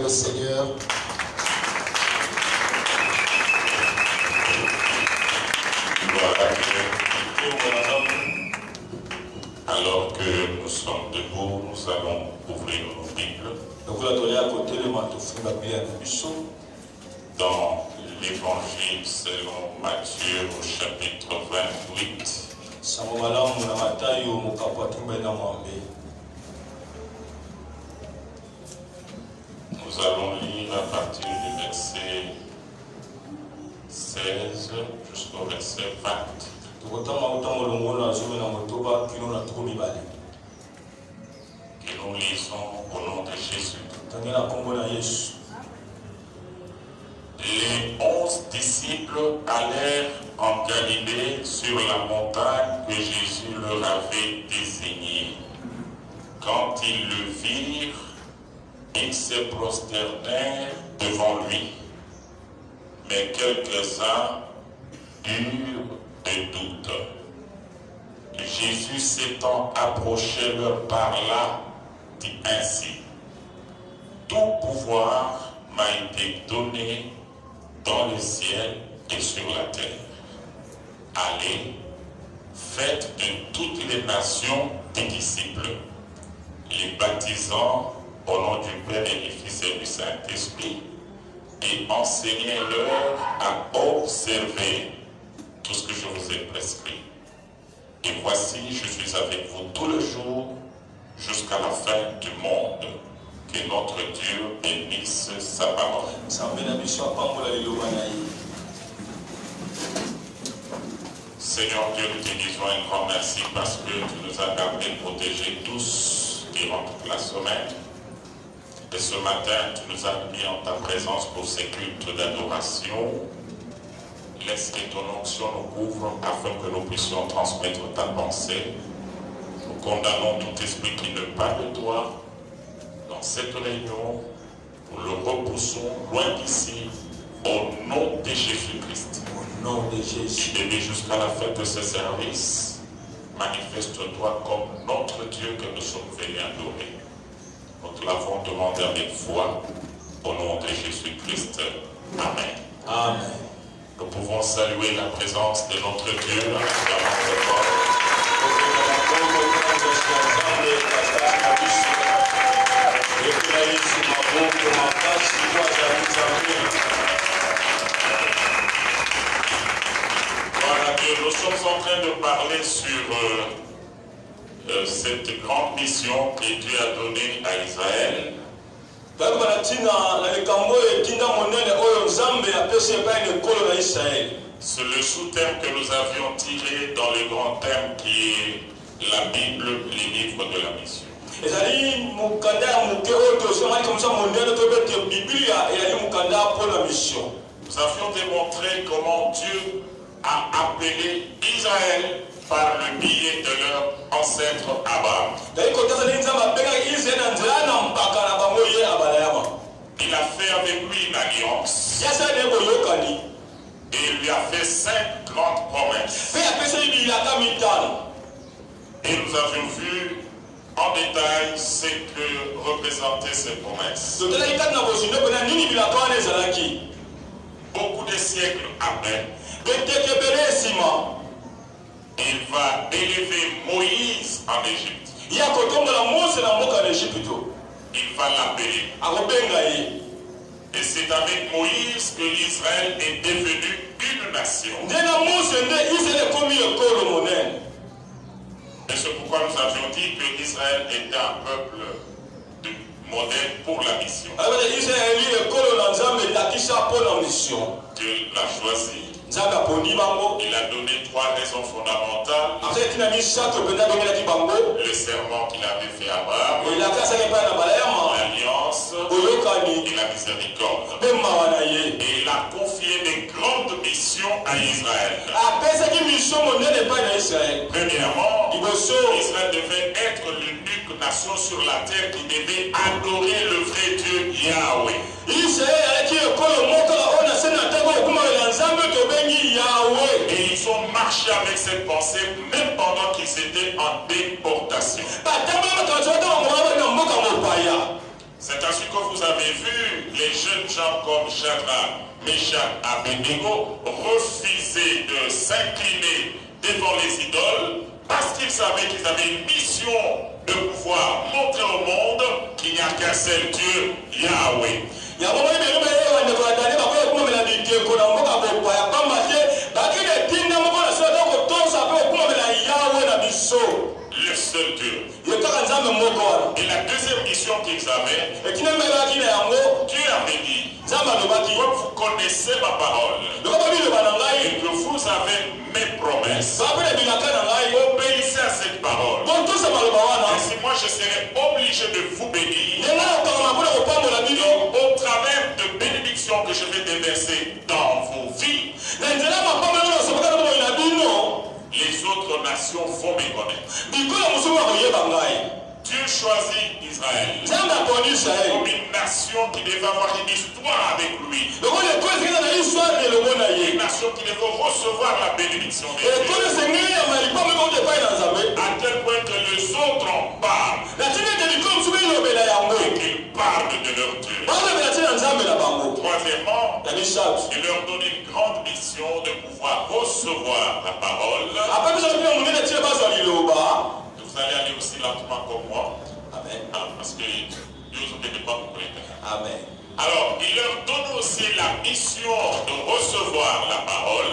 le Seigneur. Alors que nous sommes debout, nous allons ouvrir nos Bibles dans l'Évangile selon Matthieu au chapitre 28. Nous allons lire à partir du verset 16 jusqu'au verset 20. Que nous lisons au nom de Jésus. Les 11 disciples allèrent en Galilée sur la montagne que Jésus leur avait désignée. Quand ils le virent, ils se prosternèrent devant lui. Mais quelques-uns eurent des doutes. Jésus s'étant approché leur parla, dit ainsi: tout pouvoir m'a été donné dans le ciel et sur la terre. Allez, faites de toutes les nations des disciples, les baptisant au nom du Père et du Fils et du Saint-Esprit, et enseignez-leur à observer tout ce que je vous ai prescrit. Et voici, je suis avec vous tous les jours jusqu'à la fin du monde. Que notre Dieu bénisse sa parole. Seigneur Dieu, nous te disons un grand merci parce que tu nous as gardés, protégés tous durant toute la semaine. Et ce matin, tu nous as mis en ta présence pour ces cultes d'adoration. Laisse que ton onction nous couvre afin que nous puissions transmettre ta pensée. Nous condamnons tout esprit qui ne parle de toi. Dans cette réunion, nous le repoussons loin d'ici, au nom de Jésus-Christ. Au nom de Jésus. Et jusqu'à la fin de ce service, manifeste-toi comme notre Dieu que nous sommes venus adorer. Nous te l'avons demandé avec foi, au nom de Jésus-Christ. Amen. Amen. Nous pouvons saluer la présence de notre Dieu dans notre corps. Voilà, nous sommes en train de parler sur cette grande mission que Dieu a donnée à Israël. C'est le sous-thème que nous avions tiré dans le grand thème qui est la Bible, les livres de la mission. Nous avions démontré comment Dieu a appelé Israël par le biais de leur ancêtre Abraham. Il a fait avec lui une alliance. Et il lui a fait 5 grandes promesses. Et nous avions vu en détail ce que représentaient ces promesses. Beaucoup de siècles après, il va élever Moïse en Égypte. Il va l'appeler. Et c'est avec Moïse que l'Israël est devenu une nation. Et c'est pourquoi nous avions dit que Israël était un peuple modèle pour la mission. Dieu l'a choisi. Il a donné 3 raisons fondamentales. Le serment qu'il avait fait à Abraham, l'alliance et la miséricorde. Et il a confié des grandes missions à Israël. Premièrement, Israël devait être l'unique nation sur la terre qui devait adorer le vrai Dieu Yahweh. Et ils ont marché avec cette pensée même pendant qu'ils étaient en déportation. C'est ainsi que vous avez vu les jeunes gens comme Shadrach, Meshach, Abednego refuser de s'incliner devant les idoles parce qu'ils savaient qu'ils avaient une mission de pouvoir montrer au monde qu'il n'y a qu'un seul Dieu, Yahweh. Le seul Dieu. Et la deuxième mission qu'ils avaient, Dieu avait dit, comme vous connaissez ma parole et que vous avez mes promesses, obéissez à cette parole. Et si moi je serai obligé de vous bénir, au travers de bénédictions que je vais déverser dans vos vies, les autres nations vont me connaître. Dieu choisit Israël comme une nation qui devait avoir une histoire avec lui. Une nation qui devait recevoir la bénédiction de Dieu. À tel point que les autres en parlent. Et qu'ils parlent de leur Dieu. Troisièmement, il leur donne une grande mission de pouvoir recevoir la parole. Vous allez aller aussi lentement comme moi. Amen. Parce que Dieu ne peut pas vous prêter. Amen. Alors, il leur donne aussi la mission de recevoir la parole,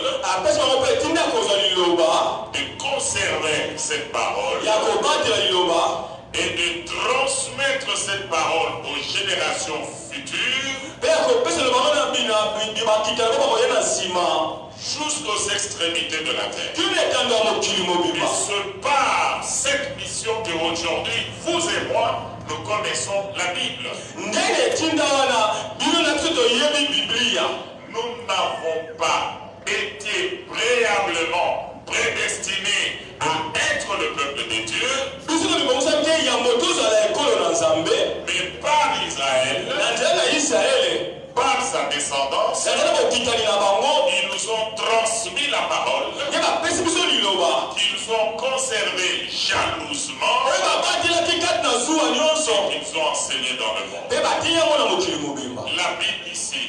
de conserver cette parole et de transmettre cette parole aux générations futures jusqu'aux extrémités de la terre. Et c'est par cette mission qu'aujourd'hui, vous et moi, nous connaissons la Bible. Nous n'avons pas été préalablement prédestinés à être le peuple de Dieu, mais par Israël, par sa descendance, ils nous ont transmis la parole, qu'ils ont conservé jalousement, qu'ils ont enseigné dans le monde. La Bible ici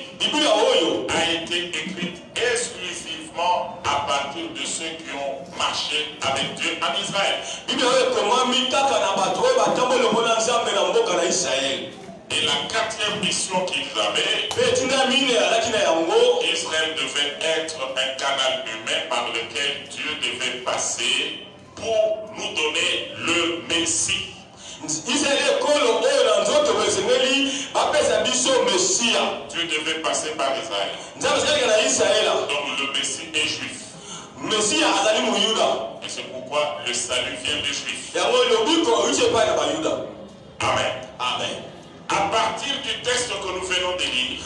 a été écrite exclusivement à partir de ceux qui ont marché avec Dieu en Israël. Et la quatrième mission qu'ils avaient, Israël devait être un canal humain par lequel Dieu devait passer pour nous donner le Messie. Dieu devait passer par Israël. Donc le Messie est juif. Et c'est pourquoi le salut vient des Juifs. Amen. Amen. À partir du texte que nous venons de lire,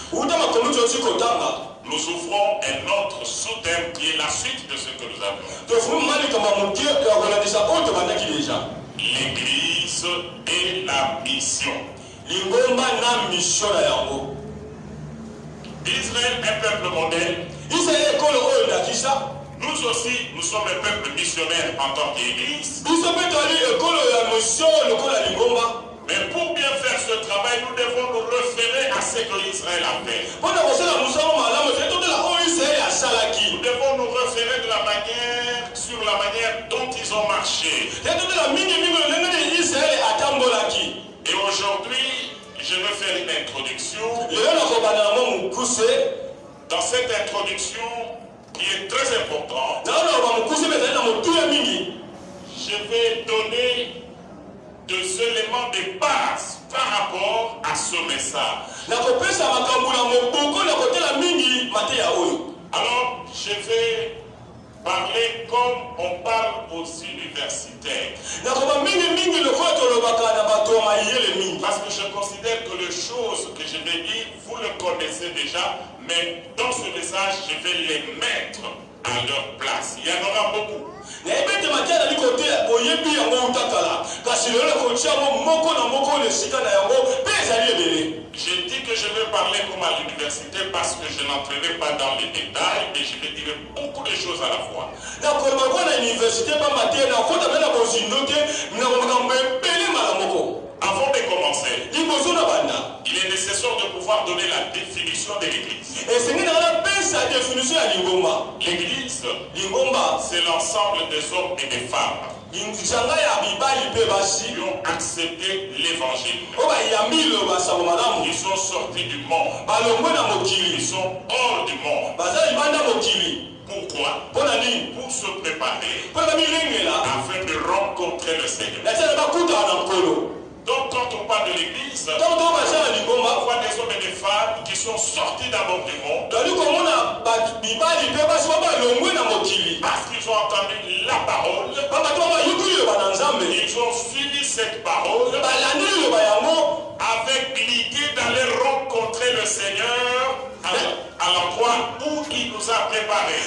nous ouvrons un autre sous-thème qui est la suite de ce que nous avons. L'Église et la mission. Israël est un peuple modèle. Nous aussi, nous sommes un peuple missionnaire en tant qu'Église. Mais pour bien faire ce travail, nous devons nous référer à ce que Israël a fait. Nous devons nous référer sur la manière dont ils ont marché. Et aujourd'hui, je vais faire une introduction. Dans cette introduction qui est très importante, je vais donner des éléments de base par rapport à ce message. Alors, je vais parler comme on parle aux universitaires. Parce que je considère que les choses que je vais dire, vous le connaissez déjà, mais dans ce message, je vais les mettre à leur place. Il y en aura beaucoup. Je dis que je vais parler comme à l'université parce que je n'entrerai pas dans les détails, mais je vais dire beaucoup de choses à la fois. Avant de commencer, L'église, c'est l'ensemble des hommes et des femmes qui ont accepté l'évangile. Ils sont sortis du monde. Ils sont hors du monde. Pourquoi? Pour se préparer afin de rencontrer le Seigneur. Donc quand on parle de l'église, on voit des hommes et des femmes qui sont sortis d'abord du monde parce qu'ils ont entendu la parole, ils ont suivi cette parole avec l'idée d'aller rencontrer le Seigneur à l'endroit où il nous a préparés.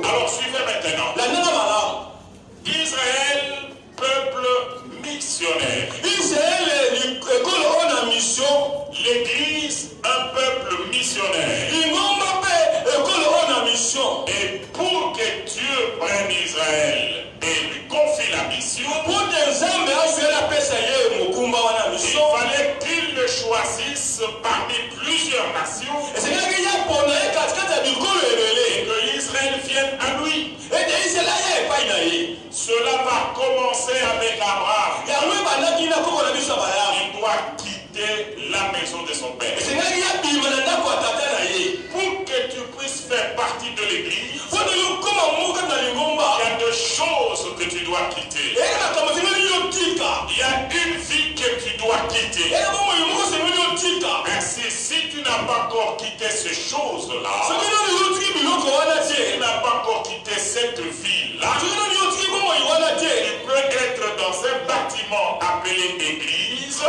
Alors suivez maintenant. Israël, peuple missionnaire. L'église, un peuple missionnaire. Et pour que Dieu prenne Israël et lui confie la mission, il fallait qu'il le choisisse parmi plusieurs nations et que Israël vienne à lui. Cela va commencer avec Abraham. Il doit quitter la maison de son père. Pour que tu puisses faire partie de l'église, il y a deux choses que tu dois quitter. Il y a une vie que tu dois quitter. Ainsi, si tu n'as pas encore quitté ces choses-là, si tu n'as pas encore quitté cette vie-là, tu peux être dans un bâtiment appelé église,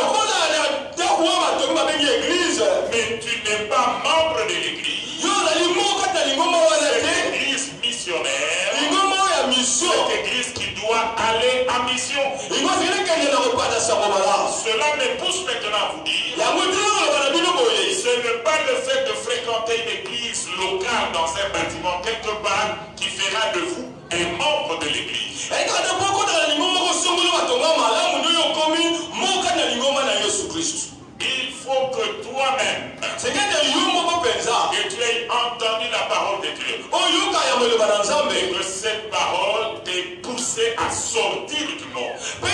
mais tu n'es pas membre de l'église. C'est l'église missionnaire, cette église qui doit aller en mission. Cela me pousse maintenant à vous dire, ce n'est pas le fait de fréquenter une église locale dans un bâtiment quelque part qui fera de vous un membre de l'église. Il faut que toi-même, que tu aies entendu la parole de Dieu, et que cette parole t'ait poussé à sortir du monde. Et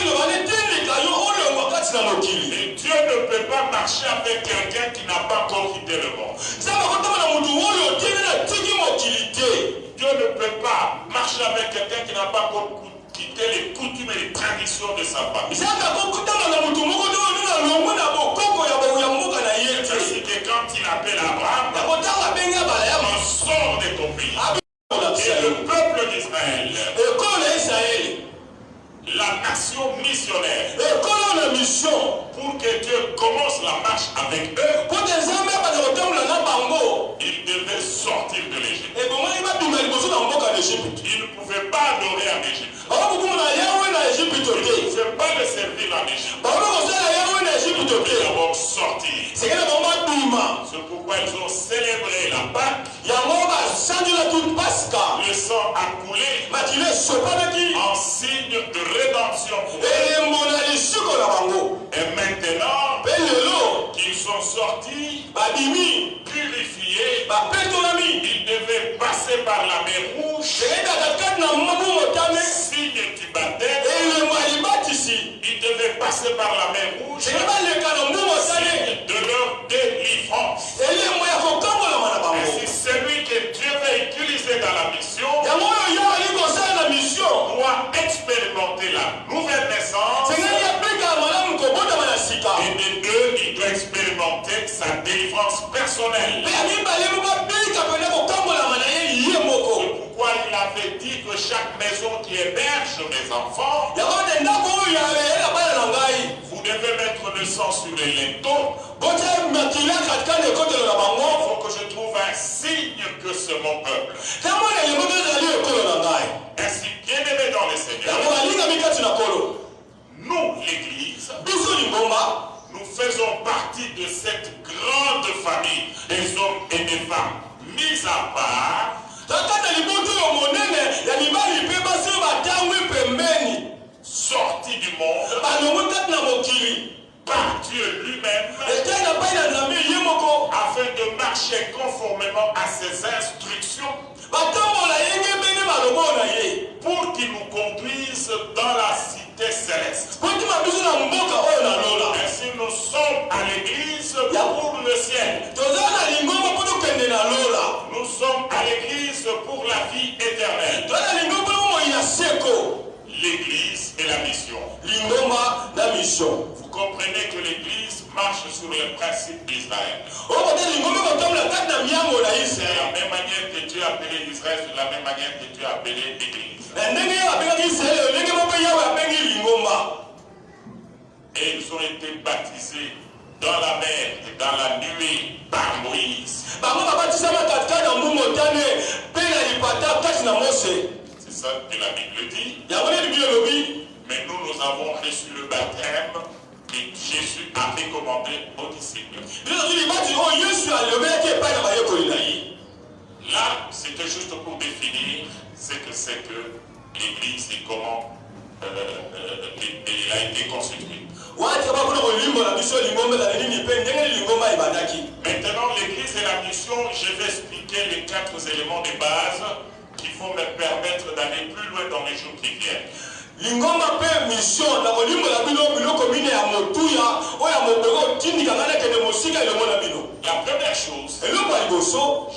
Dieu ne peut pas marcher avec quelqu'un qui n'a pas encore quitté le monde. Dieu ne peut pas marcher avec quelqu'un qui n'a pas encore quitté les coutumes et les traditions de sa famille. Ainsi que quand il appelle Abraham, on sort de ton pays. Et le peuple d'Israël, la nation missionnaire, pour que Dieu commence la marche avec eux, il devait sortir de l'Égypte. Il ne pouvait pas adorer en Égypte. Il ne pouvait pas le servir en Égypte. Il devait d'abord sortir. C'est pourquoi ils ont célébré la Pâque. Le sang a coulé en signe de rédemption. Et maintenant qu'ils sont sortis, purifiés, ils devaient passer par la mer rouge, signe du baptême. Ils devaient passer par la mer rouge, signe de leur délivrance. Ainsi, celui que Dieu va utiliser dans la mission doit expérimenter la nouvelle naissance. Et de deux, il doit expérimenter sa délivrance personnelle. C'est pourquoi il avait dit que chaque maison qui héberge mes enfants, vous devez mettre le sang sur les linteaux. Il faut que je trouve un signe que c'est mon peuple. Ainsi, bien aimé dans le Seigneur, nous, l'Église, nous faisons partie de cette grande famille des hommes et des femmes mis à part, sortis du monde par Dieu lui-même, céleste. Ainsi nous sommes à l'église pour le ciel. Nous sommes à l'église pour la vie éternelle. L'église est la mission. Vous comprenez que l'église marche sur les principes d'Israël. C'est la même manière que Dieu a appelé Israël, c'est la même manière que Dieu a appelé l'église. Et ils ont été baptisés dans la mer et dans la nuée par Moïse. C'est ça que la Bible dit. Mais nous avons reçu le baptême que Jésus a recommandé aux disciples. Là, c'était juste pour définir ce que c'est que l'Église et comment elle a été constituée. Maintenant, l'Église et la mission, je vais expliquer les 4 éléments de base qui vont me permettre d'aller plus loin dans les jours qui viennent. La première chose,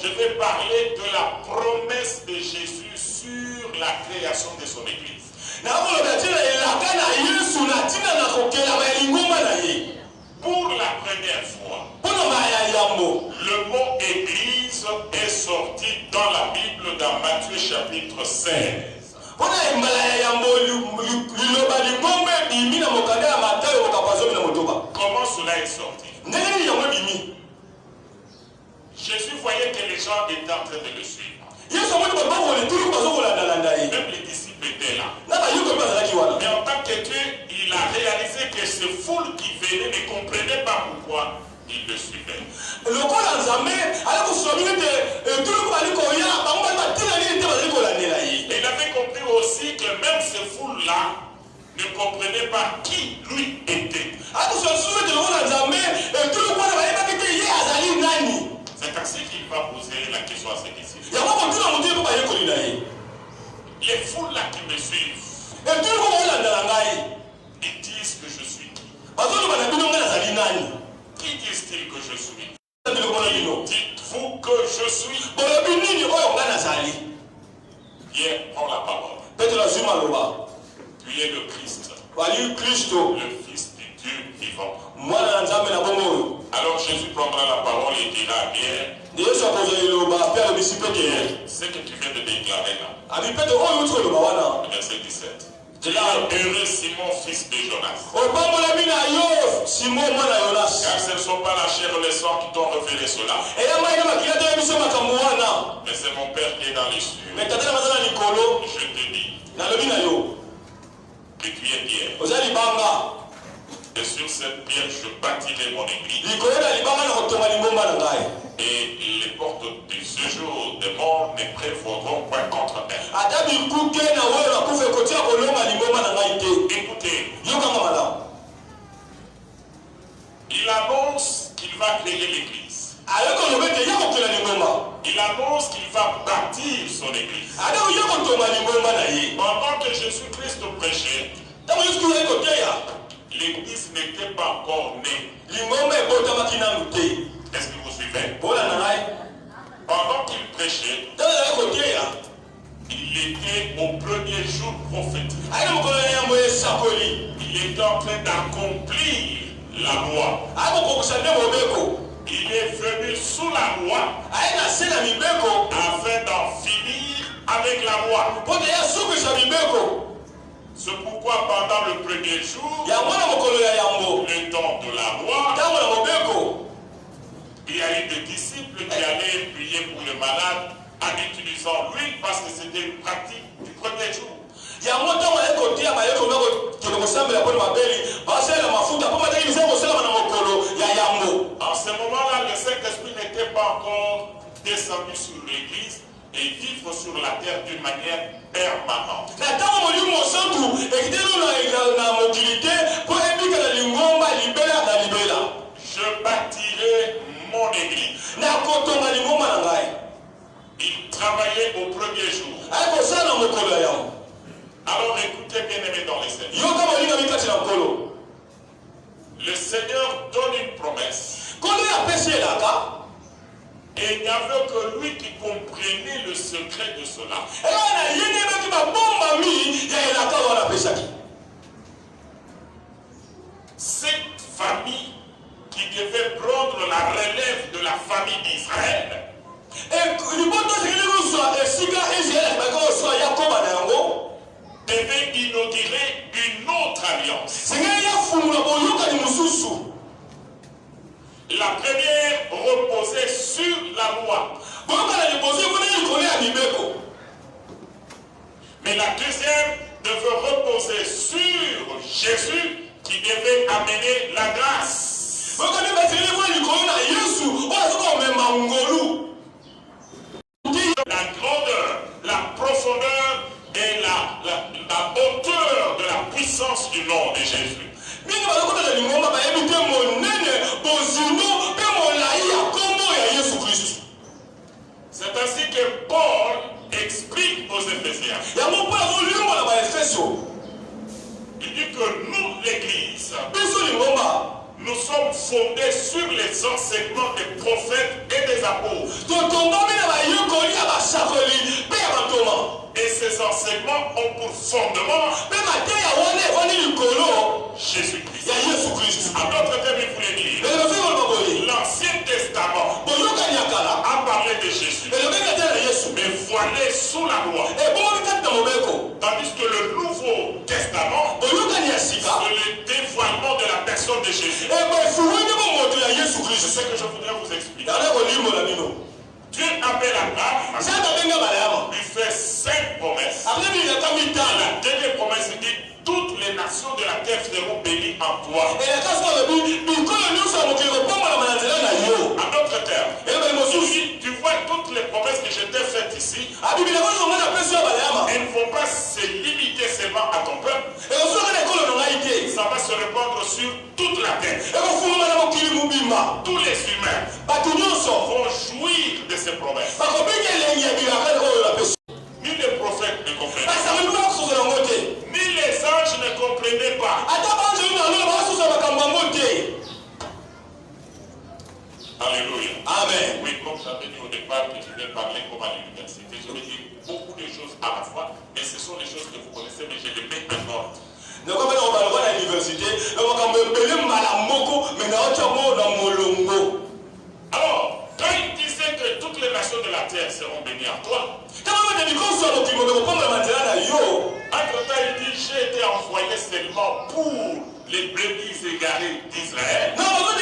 je vais parler de la promesse de Jésus sur la création de son Église. Pour la première fois, le mot Église est sorti dans la Bible dans Matthieu chapitre 16. Comment cela est sorti? Jésus voyait que les gens étaient en train de le suivre. Même les disciples étaient là. Mais en tant que Dieu, il a réalisé que ces foules qui venaient ne comprenaient pas pourquoi il le suivait. Et il avait compris aussi que même ces foules-là ne comprenaient pas qui lui était. C'est ainsi qu'il va poser la question à ses disciples. Les foules-là qui me suivent, ils disent que je suis qui? Qui disent-ils que je suis? Dites-vous que je suis? Pierre prend la parole. Tu es le Christ, le Fils du Dieu vivant. Alors Jésus prendra la parole et dira à Pierre, ce que tu viens de déclarer là. Verset 17. Heureux Simon, fils de Jonas. Car ce ne sont pas la chair et le sang qui t'ont révélé cela. Mais c'est mon Père qui est dans les cieux. Je te dis que tu es Pierre. Et sur cette pierre, je bâtirai mon église. Et les portes du séjour des morts ne prévaudront point contre elle. Écoutez, il annonce qu'il va créer l'église. Il annonce qu'il va bâtir son église. Pendant que Jésus-Christ prêchait, l'église n'était pas encore née. Est-ce que vous suivez? Pendant qu'il prêchait, il était au premier jour prophétique. Il était en train d'accomplir la loi. Il est venu sous la loi afin d'en finir avec la loi. C'est pourquoi pendant le premier jour, le temps de la loi, il y a eu des disciples qui allaient prier pour le malade en utilisant l'huile parce que c'était une pratique du premier jour. En ce moment-là, le Saint-Esprit n'était pas encore descendu sur l'église et vivre sur la terre d'une manière permanente. Je bâtirai mon église. Il travaillait au premier jour. Alors écoutez bien aimé dans les Seigneurs. Le Seigneur donne une promesse. Et il n'y avait que lui qui comprenait le secret de cela. Cette famille qui devait prendre la relève de la famille d'Israël devait inaugurer une autre alliance. La première reposait sur la loi. Mais la deuxième devait reposer sur Jésus qui devait amener la grâce. La grandeur, la profondeur et la hauteur de la puissance du nom de Jésus. C'est ainsi que Paul explique aux Éphésiens. Il dit que nous, l'Église, nous sommes fondés sur les enseignements des prophètes et des apôtres. Et ces enseignements ont pour fondement Jésus-Christ. En d'autres termes, il voulait dire l'Ancien Testament a parlé de Jésus, mais voilé sous la loi. Tandis que le Nouveau Testament, c'est le dévoilement de la personne de Jésus. C'est ce que je voudrais vous expliquer. Dieu appelle Abraham, lui fait 5 promesses. La dernière promesse dit: toutes les nations de la terre seront bénies en toi. En d'autres termes, tu vois toutes les promesses que je t'ai faites ici, elles ne vont pas se limiter seulement à ton peuple. Ça va se répandre sur toute la terre. Tous les humains vont jouir de ces promesses. Ni les prophètes ne comprenaient pas, ni les anges ne comprenaient pas. Alléluia. Amen. Oui, comme j'avais dit au départ que je vais parler comme à l'université, je vais dire beaucoup de choses à la fois, mais ce sont des choses que vous connaissez, mais je les mets en ordre. Alors, quand il disait que toutes les nations de la terre seront bénies en toi, entre-temps, il dit: j'ai été envoyé seulement pour les brebis égarées d'Israël. Alors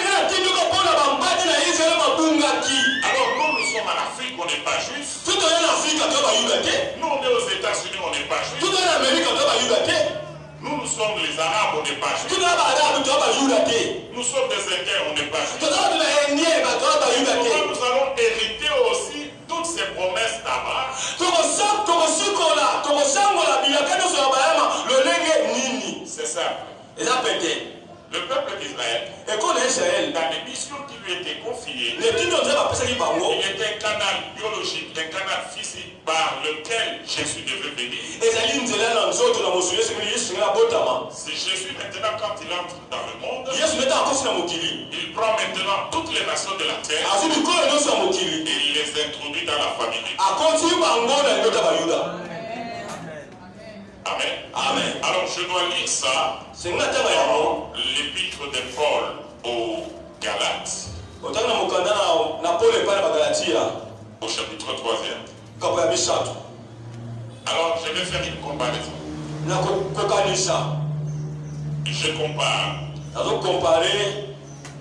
nous sommes en Afrique, on n'est pas juifs. Nous on est aux États-Unis, on n'est pas juifs. Nous sommes les Arabes, on n'est pas juifs. Nous sommes des Indiens, on n'est pas juifs. Comment nous allons hériter aussi toutes ces promesses d'Abraham? C'est simple. Le peuple d'Israël, dans les missions qui lui étaient confiées, il était un canal biologique, un canal physique par lequel Jésus devait venir. C'est Jésus maintenant, quand il entre dans le monde, il prend maintenant toutes les nations de la terre et il les introduit dans la famille de Dieu. Amen. Amen. Alors je dois lire ça dans l'épître de Paul aux Galates, au chapitre 3e. Alors je vais faire une comparaison. Je compare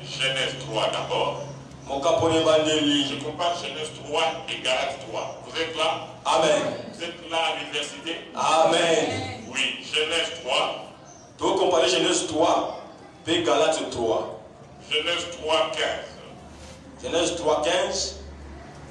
Genèse 3 d'abord. Je compare Genèse 3 et Galates 3. Vous êtes là? Amen. Vous êtes là à l'université? Amen. Oui, Genèse 3. Tu veux comparer Genèse 3 et Galates 3. Genèse 3, 15. Genèse 3, 15.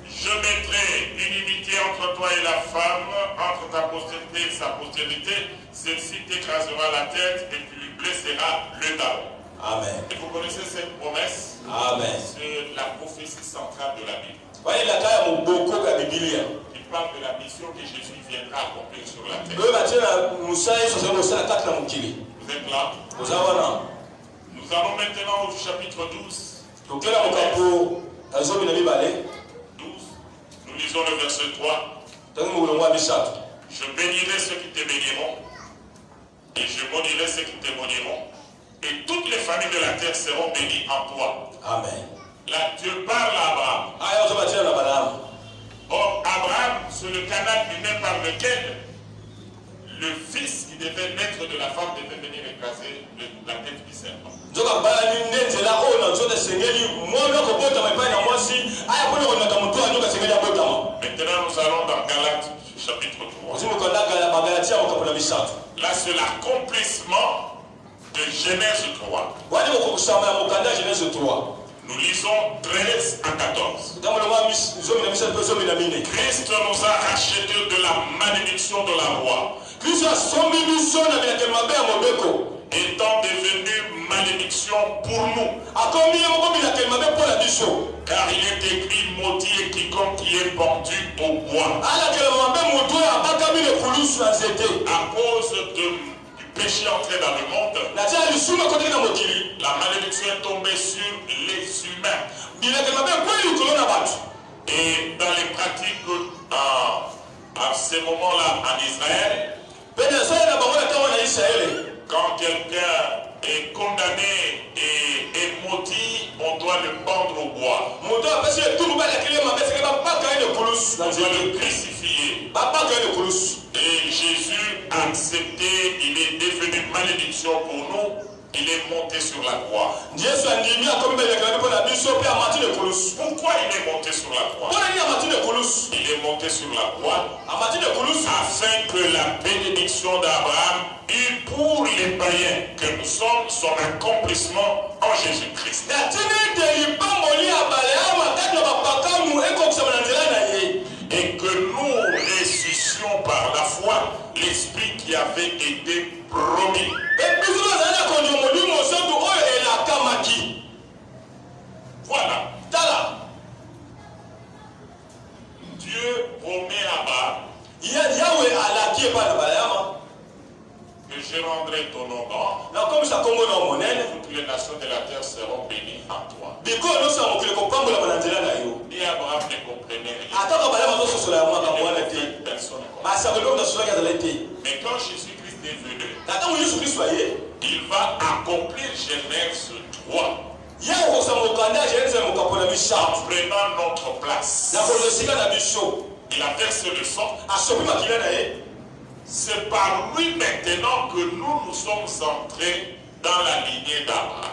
Je mettrai une unité entre toi et la femme, entre ta postérité et sa postérité. Celle-ci t'écrasera la tête et tu lui blesseras le talon. Amen. Et vous connaissez cette promesse? Amen. C'est la prophétie centrale de la Bible. Il parle de la mission que Jésus viendra accomplir sur la terre. Vous Vous êtes là? Nous allons maintenant au chapitre 12. 12. Nous lisons le verset 3. Je bénirai ceux qui te béniront, et je maudirai ceux qui te maudiront, et toutes les familles de la terre seront bénies en toi. Amen. Là, Dieu parle à Abraham. Or, Abraham, c'est le canal humain par lequel le fils qui devait naître de la femme devait venir écraser la tête du serpent. Maintenant, nous allons dans Galates chapitre 3. Là, c'est l'accomplissement de Genèse 3. Nous lisons 13 à 14. Christ nous a rachetés de la malédiction de la loi, étant devenu malédiction pour nous. Car il est écrit: maudit est quiconque qui est pendu au bois. À cause du péché entré dans le monde, la malédiction est tombée sur les humains. Et dans les pratiques à ce moment-là en Israël, quand quelqu'un est condamné et est maudit, on doit le pendre au bois. On doit le crucifier. Et Jésus a accepté, il est devenu malédiction pour nous. Il est monté sur la croix. Pourquoi il est monté sur la croix? Il est monté sur la croix afin que la bénédiction d'Abraham eût pour les païens que nous sommes son accomplissement en Jésus-Christ. Et que nous ressuscions par la foi l'esprit qui avait été promis. Voilà. Dieu promet à Abraham que je rendrai ton nom grand. Toutes les nations de la terre seront bénies en toi. Et Abraham ne comprenait rien. Personne ne comprenait. Mais quand Jésus-Christ est venu, il va accomplir Genèse 3. En prenant notre place. Il a versé le sang. C'est par lui maintenant que nous sommes entrés dans la lignée d'Abraham.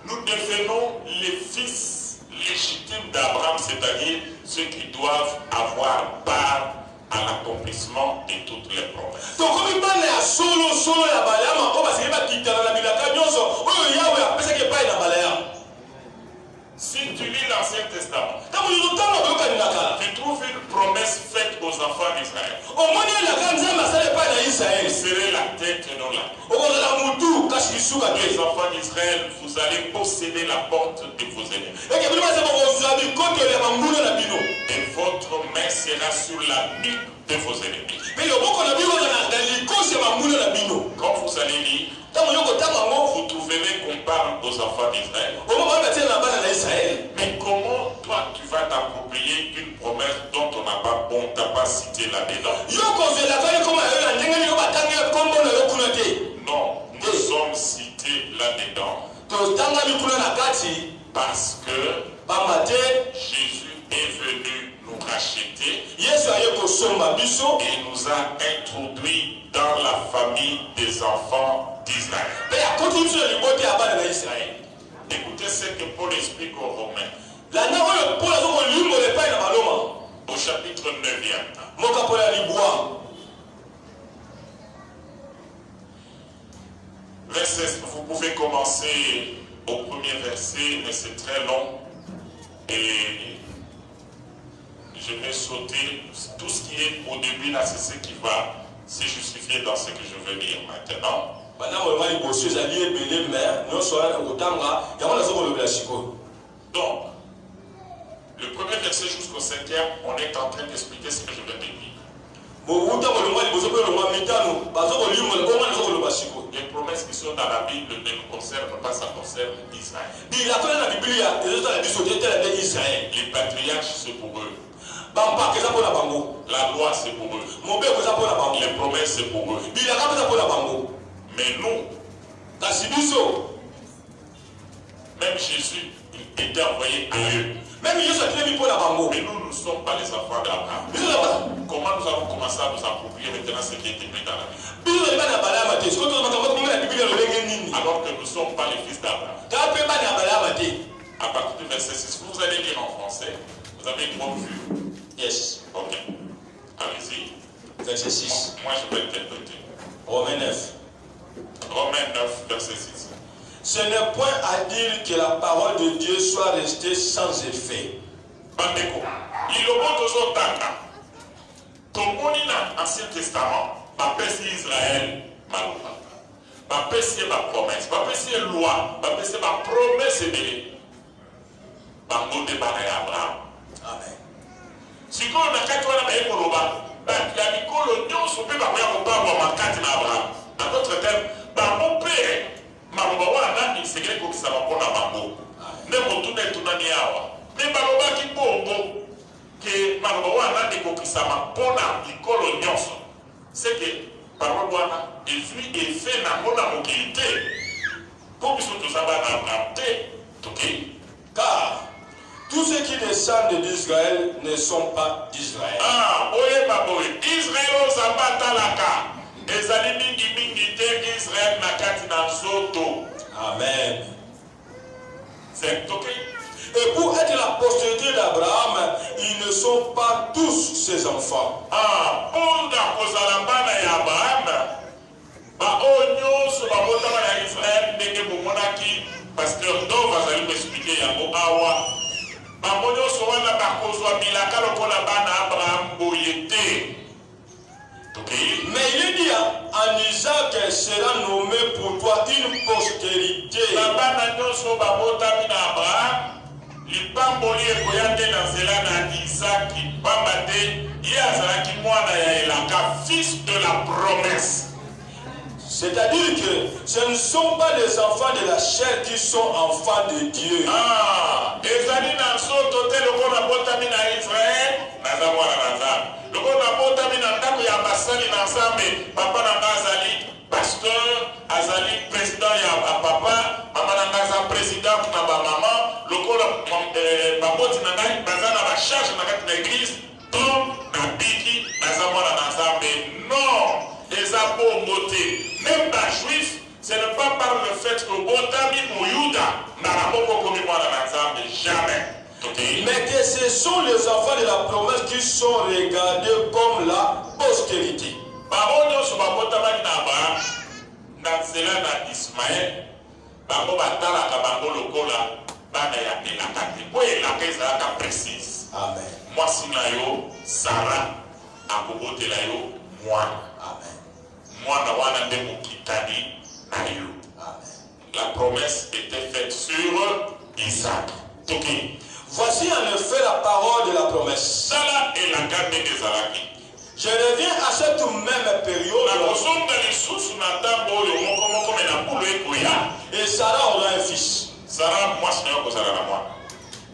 Nous devenons les fils légitimes d'Abraham, c'est-à-dire ceux qui doivent avoir part à l'accomplissement de toutes les promesses. Si tu lis l'Ancien Testament, tu trouves une promesse faite aux enfants d'Israël. Vous serez la tête et non la queue. Les enfants d'Israël, vous allez posséder la porte de vos ennemis. Et votre main sera sur la nuque de vos ennemis. Quand vous allez lire, vous trouverez qu'on parle aux enfants d'Israël. Mais comment toi tu vas t'approprier une promesse dont on t'a pas cité là-dedans? Non, nous sommes cités là-dedans. Parce que Jésus est venu nous racheter et nous a introduits dans la famille des enfants d'Israël. Écoutez ce que Paul explique aux Romains. Au chapitre 9. Vous pouvez commencer au premier verset, mais c'est très long. Et je vais sauter. Tout ce qui est au début là, c'est ce qui va se justifier dans ce que je vais lire maintenant. Donc, le premier verset jusqu'au 5e, on est en train d'expliquer ce que je vais te dire. Les promesses qui sont dans la Bible ne nous concernent pas, ça concerne Israël. Les patriarches, c'est pour eux. La loi, c'est pour eux. Les promesses, c'est pour eux. Mais nous, même Jésus, il était envoyé à eux. Mais nous ne sommes pas les enfants d'Abraham. Comment nous allons commencer à nous approprier maintenant ce qui est écrit dans la Bible? Alors que nous ne sommes pas les fils d'Abraham. À partir du verset 6, vous allez lire en français. Vous avez une bonne vue. Yes. Ok. Allez-y. Verset 6. Moi, je vais interpréter. Romains 9. Romains 9, verset 6. Ce n'est point à dire que la parole de Dieu soit restée sans effet. Bandeko. Il omo tozotanga. Tomoni na Ancien Testament. Bapesi Israël maloba. Bapesi ba promesse. Bapesi loi. Bapesi ba promesse ebele. Bango de bana ya Abraham. Amen. Sikoyo na kati wana baye koloba. Bato ya mikolo nyonso mpe bakoya kobangwa makati na Abraham. En d'autres termes, bango mpe maloba wana isekeli kokisama mpona bango. Nde motuna etunani awa. Me balobaki bongo ke maloba wana ekokisama mpona mikolo nyonso. C'est que parole wana ezwi efe nango na mokili te. Po biso tozaba na Abraham te. Toke. Car tous ceux qui descendent d'Israël ne sont pas d'Israël. Ah, oye baboye. Israël ozamba talaka. Ezali mingi mingi te Israël na kati na nzoto. Amen. C'est ok. Et pour être la postérité d'Abraham, ils ne sont pas tous ses enfants. Ah, pour la kozalambana ya Abraham, ba onyoso ba botama ya Israël ndenge bomonaki pasteur Dov azali m'expliquer yango awa. Ba onyoso wana ba kozwa bilaka lokola bana Abraham boyete. Mais il dit en Isaac sera nommé pour toi une postérité. Bana nyonso ba botami na Abraham. Lipamboli ekoyande na nzela na Isaki pamba te ye azalaki mwana ya elaka, fils de la promesse. C'est-à-dire que ce ne sont pas les enfants de la chair qui sont enfants de Dieu. Ah, ezali na nzoto te lokola botami na Israël naza mwana na Nzambe. Lokola botami na ndako ya basali na Nzambe, papa na nga azali pasteur, azali président ya papa, mama na nga aza président na ba mama. Lokola baboti na ngai baza na bacharge na kati na église to na biki baza mwana na Nzambe. Non, eza bongo te. Même ba juif, ce n'est pas par le fait que botami moyuda na moko komi mwana na Nzambe, jamais. Okay. Mais que ce sont les enfants de la promesse qui sont regardés comme la postérité. Bango nyonso babotamaki na Abraham na nzela na Ismaël, bango batalaka bango lokola bana ya elaka te po elaka ezalaka précise. Amen. Mwasi na yo Sara akobotela yo mwana. Amen. Mwana wana nde mokitani na yo. Amen. La promesse était faite sur Isaac. Toki. Voici en effet la parole de la promesse. Sala elaka ndenge ezalaki. Je reviens à cette même période. Et Sarah aura un fils.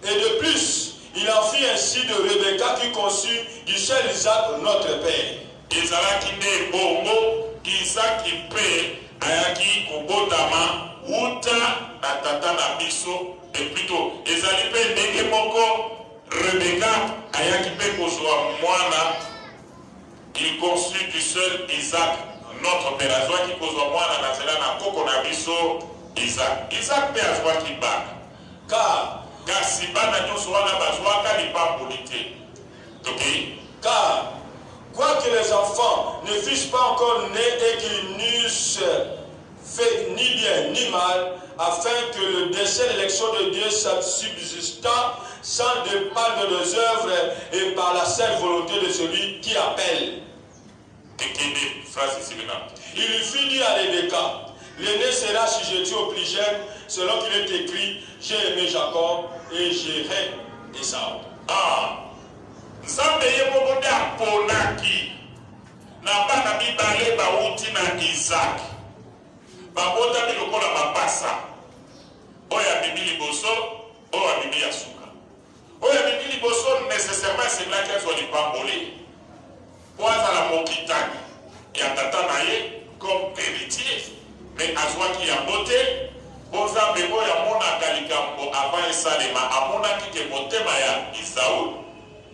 Et de plus, il en fit ainsi de Rebecca qui conçut du seul Isaac notre père. Et plutôt, ezali pe ndenge moko Rebecca ayaki pe kozwa mwana. Il conçut du seul Isaac, notre père. Azwa qui kozwa mwana na zela na koko na biso Isaac. Isaac pe azwa ki bana. Car kasi bana nyonso wana bazwaka lipamboli te. Okay? Car quoique les enfants ne fussent pas encore nés et qu'ils n'eussent fait ni bien ni mal, afin que le dessein d'élection de Dieu subsistant sans dépendre des œuvres et par la seule volonté de celui qui appelle. Il lui fit dire à Rebecca, l'aîné sera sujeté au plus jeune, selon qu'il est écrit, j'ai aimé Jacob et j'ai haï Esau. Ah, Nzambe ye moko nde aponaki na bana mibale bauti na Isaac babotami lokola mapasa oyo abimi liboso oyo abimi ya suka oyo abimi liboso nécessairement semblaki azwa lipamboli po azala mokitani ya tata na ye comme héritier mais azwaki yango te po Nzambe oyo amonaka likambo avant esalema amonaki ke motema ya Isaü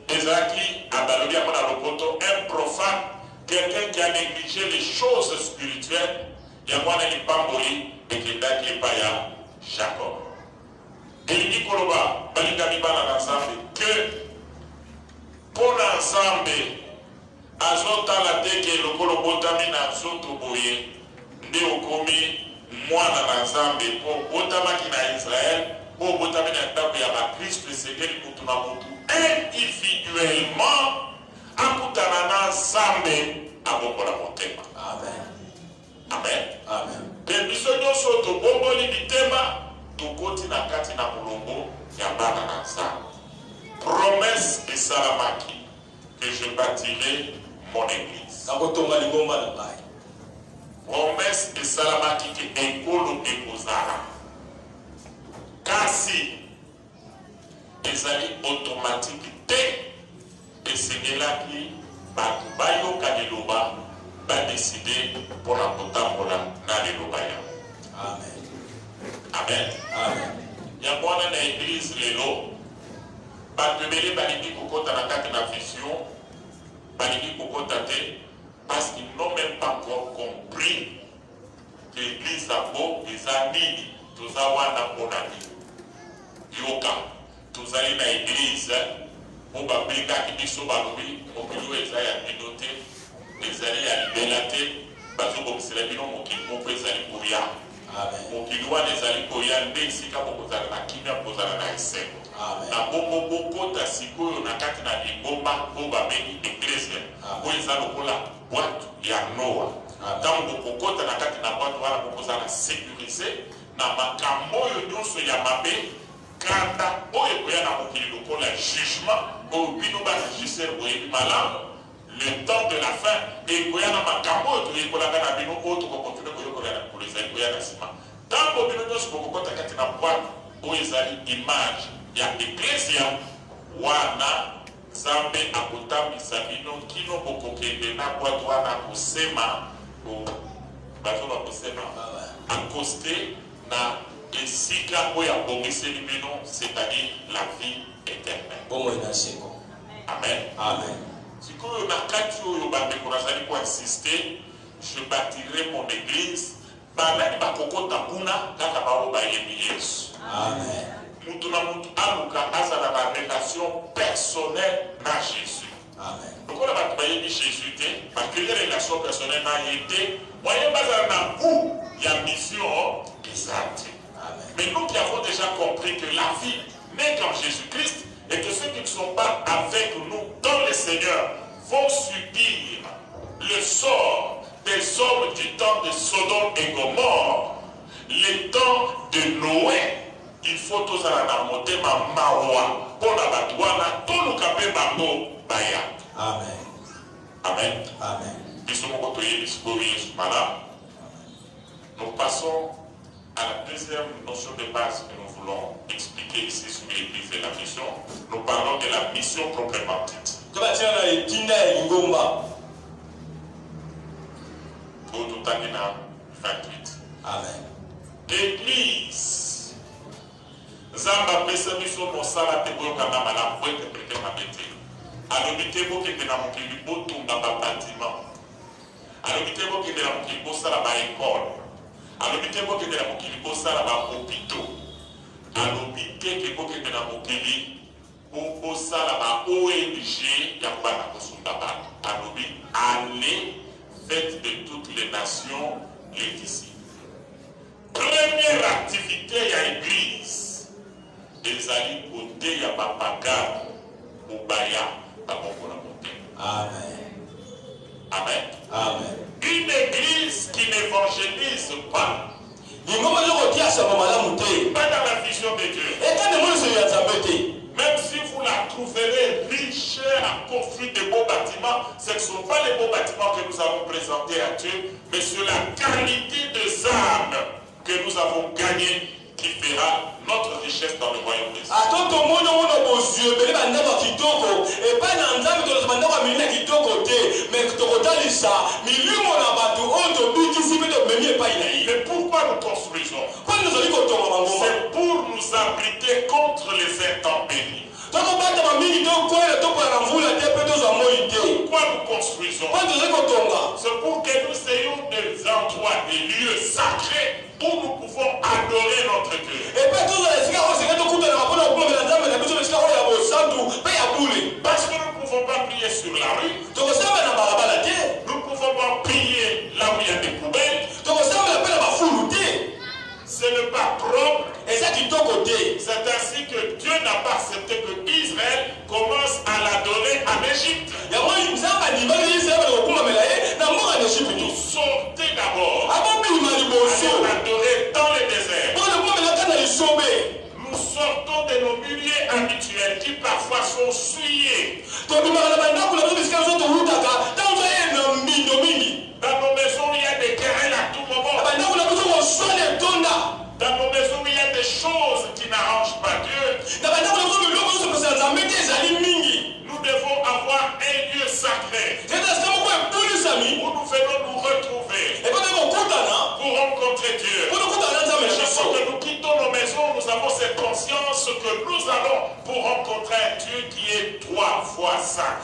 ezalaki abalobi yango na lopoto un profane, quelqu'un qui a négligé les choses spirituelles yango wana lipamboli ekendaki epai ya Jacob. Elingi koloba balingami bana na Nzambe ke mpo na Nzambe azotala te ke lokolo botami na nzoto boye nde okomi mwana na Nzambe mpo botamaki na Israel mpo botami na ndako ya bakristo esengeli mutu na mutu individuellement akutana na Nzambe abokola motema. Amen. Amen. Amen. Pe biso nyonso tobomboli bitema tokoti na kati na molongo ya bana na Nzambe. Promesse esalamaki que je bâtirai mon église. Kakotonga lingomba na ngai. Promesse esalamaki ke ekolo ekozala. Kasi ezali automatique te esengelaki bato bayoka liloba badeside mpona kotambola na liloba yango. Amen. Amen. Amen. Yango wana na église lelo bato ebele balingi kokota na kati na vision balingi kokota te parce qu'ils n'ont même pas encore compris que l'église yango eza nini toza wana mpona nini. Yoka tozali na église po babengaki biso balobi mokili oyo eza ya bino te ezali ya libela te bazobongisela bino mokili moko ezali koya. Mokili wana ezali koya nde esika bokozala na kimia kozala na esengo na bongo bokota sikoyo na kati na lingomba po babengi eklese oyo eza lokola bwatu ya Noa. Ntango bokokota na kati na bwatu wana bokozala sécurise na makambo oyo nyonso ya mabe kanda oyo ekoya na mokili lokola jugement oyo bino baregisere boyebi malamu le temps de la fin ekoya na makambo oyo toyekolaka na bino oyo tokokontinue koyekola na mikolo ezali koya na nsima. Ntango bino nyonso bokokota kati na bwatu oyo ezali image ya eklesia wana Nzambe akotambisa bino kino bokokende na bwatu wana kosema bazoba kosema akoste na esika oyo abongiseli bino, c'est-à-dire la vie éternelle. Bomo inashiko. Amen. Amen. Sikoyo na kati oyo bandeko nazali ko insister, je bâtirai mon église banani bakokota kuna kaka bao bayebi Yesu. Amen. Mutu na mutu aluka azala na relation personnelle na Jésus. Amen. Lokola bato bayebi Jésus te bakeli relation personnelle na ye te moyen bazala na goût ya mission ezate. Mais nous qui avons déjà compris que la vie n'est qu'en Jésus-Christ et que ceux qui ne sont pas avec nous dans le Seigneur vont subir le sort des hommes du temps de Sodome et Gomorrhe, les temps de Noé. Il faut tous aller dans le motema mawa pour la batouana, tout le capé bango baya. Amen. Amen. Amen. Nous passons à la deuxième notion de base que nous voulons expliquer ici sur l'église et la mission. Nous parlons de la mission proprement dite. Pour tout à 28. Amen. L'église. Zamba pesa biso mosala te boyo kanga malamu po interpréter mabete. Alobite bo kende na mokili bo tunga ba bâtiment. Alobite bo kende na mokili bo sala ba école. Alobite bo kende na mokili bo sala ba hôpitaux. Alobite ke bo kende na mokili bo sala ba ONG ya bana kosunda ba. Alobi allez faites de toutes les nations les disciples. Première activité ya église. Ezali kote ya bapaga mubaya bakongola mote. Amen. Amen. Amen. Une église qui n'évangélise pas, pas dans la vision de Dieu, même si vous la trouverez riche construit des beaux bâtiments, ce ne sont pas les beaux bâtiments que nous avons présentés à Dieu, mais sur la qualité des âmes que nous avons gagnées qui fera notre richesse dans le royaume des cieux. Mais pourquoi nous construisons? C'est pour nous abriter contre les intempéries. Pourquoi nous construisons? C'est pour que nous ayons des endroits, des lieux sacrés où nous pouvons adorer notre Dieu. Parce que nous ne pouvons pas prier sur la rue. Nous ne pouvons pas prier là où il y a des poubelles. Ce n'est pas propre. C'est ainsi que Dieu n'a pas accepté que Israël commence à l'adorer en Égypte. Nous sortez d'abord. Allons l'adorer dans le désert. Nous sortons de nos milieux habituels qui parfois sont souillés. Dans nos maisons, il y a des querelles à tout moment. Dans nos maisons, il y a des choses qui n'arrangent pas Dieu. Nous devons avoir un lieu sacré où nous venons nous retrouver pour rencontrer Dieu. Chaque fois que nous quittons nos maisons, nous avons cette conscience que nous allons pour rencontrer un Dieu qui est 3 fois saint.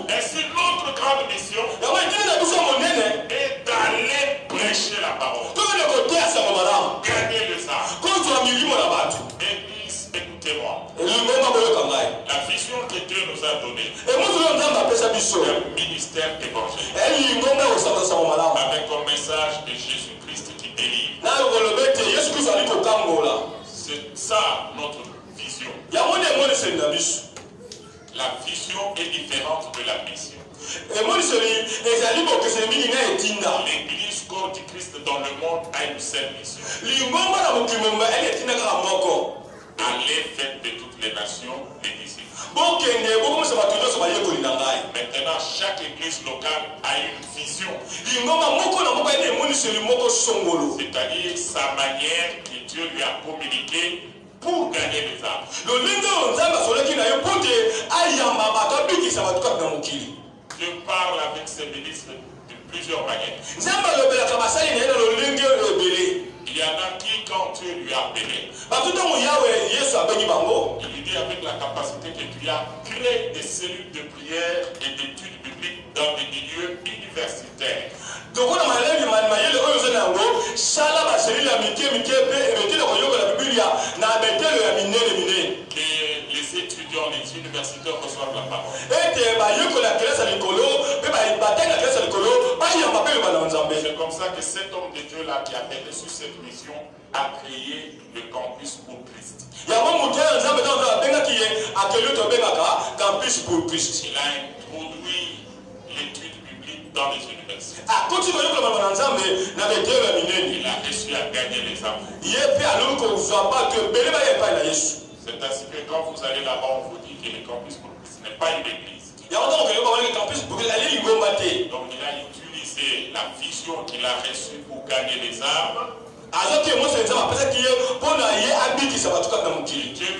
Ainsi, notre grande mission est d'aller prêcher la parole, gagner les âmes. Église, écoutez-moi. La vision que Dieu nous a donnée, un ministère évangélique, avec comme message de Jésus-Christ qui délivre. C'est ça notre vision. La vision est différente de la mission. L'église corps du Christ dans le monde a une seule mission. Allez, faites de toutes les nations des disciples. Maintenant, chaque église locale a une vision. C'est-à-dire sa manière que Dieu lui a communiquée pour gagner les âmes. Dieu parle avec ses ministres de plusieurs manières. Il y en a qui, quand Dieu lui a appelé, il lui dit avec la capacité que tu as créé des cellules de prière et d'études bibliques dans des milieux universitaires. Que les étudiants, les universitaires reçoivent la parole. C'est comme ça que cet homme de Dieu là qui a reçu cette mission a créé le campus pour Christ. Il a introduit l'étude biblique dans les universités. Il a réussi à gagner les âmes. C'est ainsi que quand vous allez là-bas, on vous dit que le campus pour Christ n'est pas une église. Donc il a utilisé la vision qu'il a reçue pour gagner les âmes. Dieu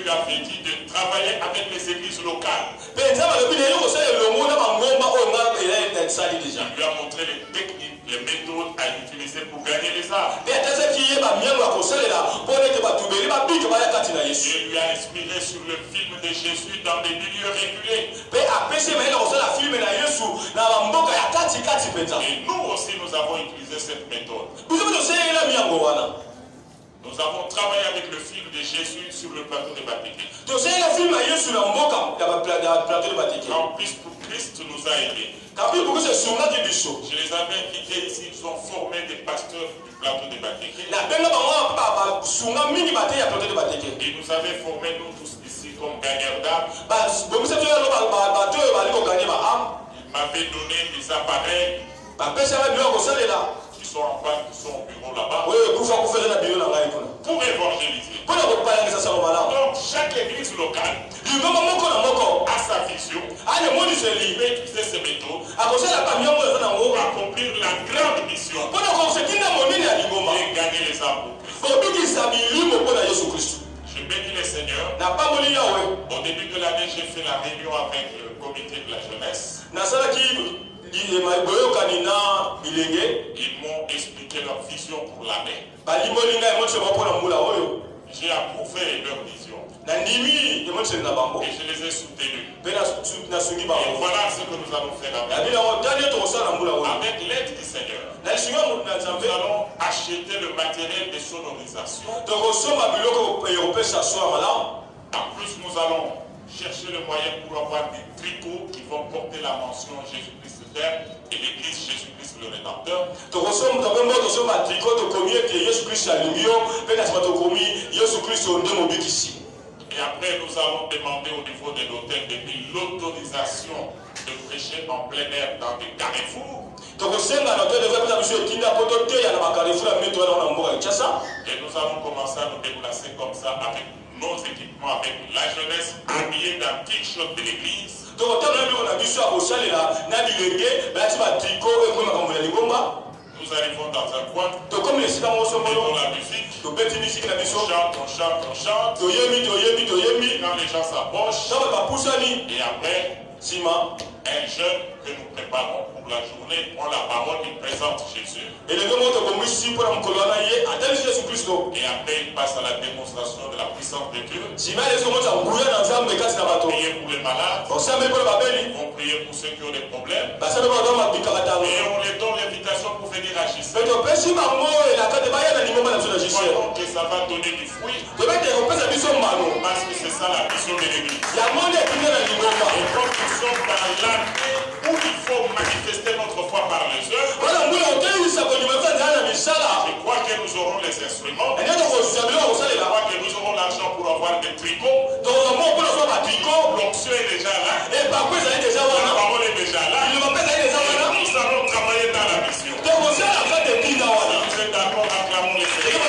lui avait dit de travailler avec les églises locales. Il lui a montré les techniques, les méthodes à utiliser pour gagner les âmes. Dieu lui a inspiré sur le film de Jésus dans des milieux réguliers. Et nous aussi, nous avons utilisé cette méthode. Nous avons travaillé avec le film de Jésus sur le plateau de Batéké. Campus pour Christ nous a aidés. Je les avais invités ici, ils ont formé des pasteurs du plateau de Batéké. Et nous avaient formé nous tous ici comme gagneurs d'âmes. Ils m'avaient donné des appareils qui sont en panne, qui sont au bureau là-bas, pour évangéliser. Donc chaque local a sa vision, il maîtrise ses méthodes pour accomplir la grande mission et gagner les âmes pour Christ. Je bénis les seigneurs. Au début de l'année, j'ai fait la réunion avec le comité de la jeunesse. Ils m'ont expliqué leur vision pour l'année. J'ai approuvé leur vision. Et je les ai soutenus. Et voilà ce que nous allons faire avec l'aide du Seigneur. Nous allons acheter le matériel de sonorisation. En plus, nous allons chercher le moyen pour avoir des tricots qui vont porter la mention Jésus-Christ Père et l'Église Jésus-Christ le Rédempteur. Et après, nous allons demander au niveau de l'hôtel de ville l'autorisation de prêcher en plein air dans des carrefours. Et nous allons commencer à nous déplacer comme ça avec nos équipements, avec la jeunesse habillée d'un t-shirt de l'église. Nous arrivons dans un coin, mettons la musique, on chante, quand les gens s'approchent, et après, un jeune que nous préparons pour la journée prend la parole, il présente Jésus. Et après, il passe à la démonstration de la puissance de Dieu. Priez pour les malades. On prier pour ceux qui ont des problèmes. Et on les donne l'invitation pour venir agir. Voyons que ça va donner du fruit. Parce que c'est ça la mission de l'Église. Et comme nous sommes dans l'année où il faut manifester notre foi par les œuvres, je crois que nous aurons les instruments. Je crois que nous aurons l'argent pour avoir des tricots. L'onction est déjà là. La parole est déjà là. Et nous allons travailler dans la mission. Si vous êtes d'accord, acclamons les Seigneurs.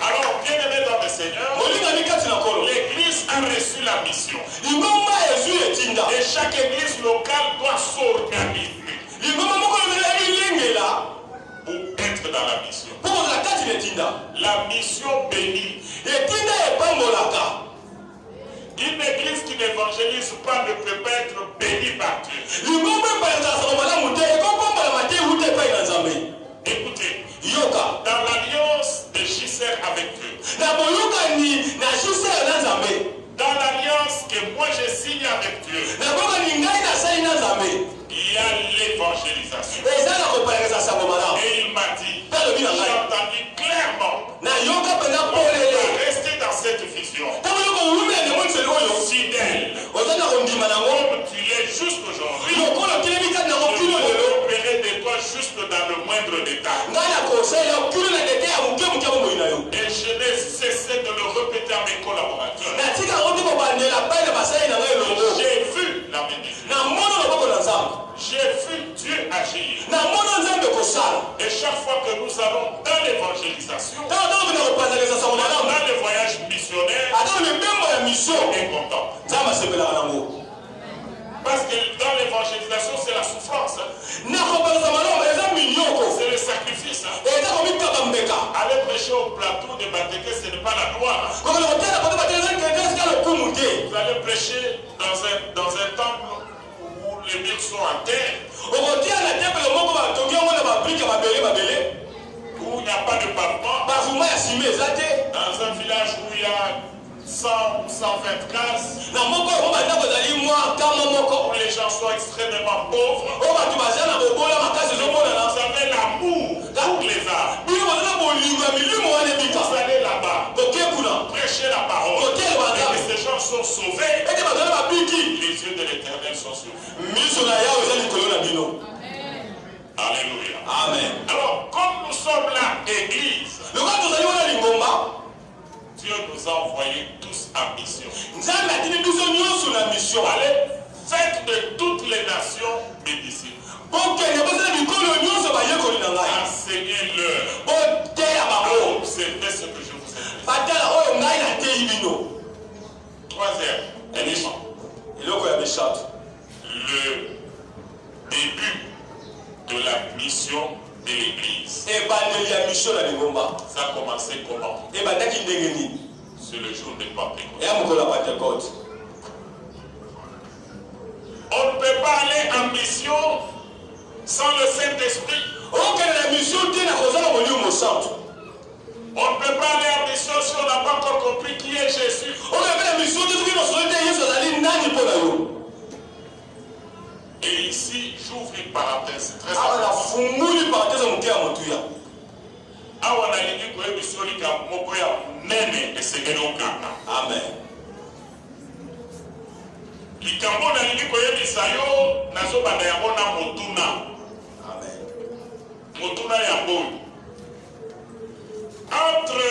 Alors, bien-aimés dans le Seigneur, l'Église a reçu la mission. Et chaque église locale doit s'organiser pour être dans la mission. La mission bénie. Une église qui n'évangélise pas ne peut pas être bénie par Dieu. Écoutez, dans l'alliance de JCR avec Dieu, dans l'alliance que moi je signe avec Dieu, il y a l'évangélisation. Et il m'a dit, j'ai entendu clairement, rester dans cette vision, fidèle, comme tu l'es juste aujourd'hui, je m'occuperai de toi juste dans le moindre détail. Et je n'ai cessé de le répéter à mes collaborateurs. J'ai vu la bénédiction. J'ai vu Dieu agir. Et chaque fois que nous allons dans l'évangélisation, dans les voyages missionnaires, on est content. Parce que dans l'évangélisation, c'est la souffrance. C'est le sacrifice. Aller prêcher au plateau de Batéké, ce n'est pas la gloire. Vous allez prêcher dans un temple où les murs sont en terre, où il n'y a pas de pavement, dans un village où il y a 100 ou 120 cases, où les gens sont extrêmement pauvres. Vous avez l'amour pour les arts. Vous allez là-bas, prêcher la parole, et que ces gens sont sauvés. Les yeux de l'Éternel sont sur vous. Alléluia. Amen. Alors, comme nous sommes là, Église, Dieu nous a envoyés tous en mission. Allez, faites de toutes les nations mes disciples. Enseignez-leur Ça a commencé comment? C'est le jour de Pentecôte. On ne peut pas aller en mission sans le Saint-Esprit. On ne peut pas aller en mission si on n'a pas encore compris qui est Jésus. Et ici, j'ouvre une parenthèse très importante. Amen. Likambo na lingi koyebisa yo nazobanda yango na motuna. Amen. Motuna ya boy. Entre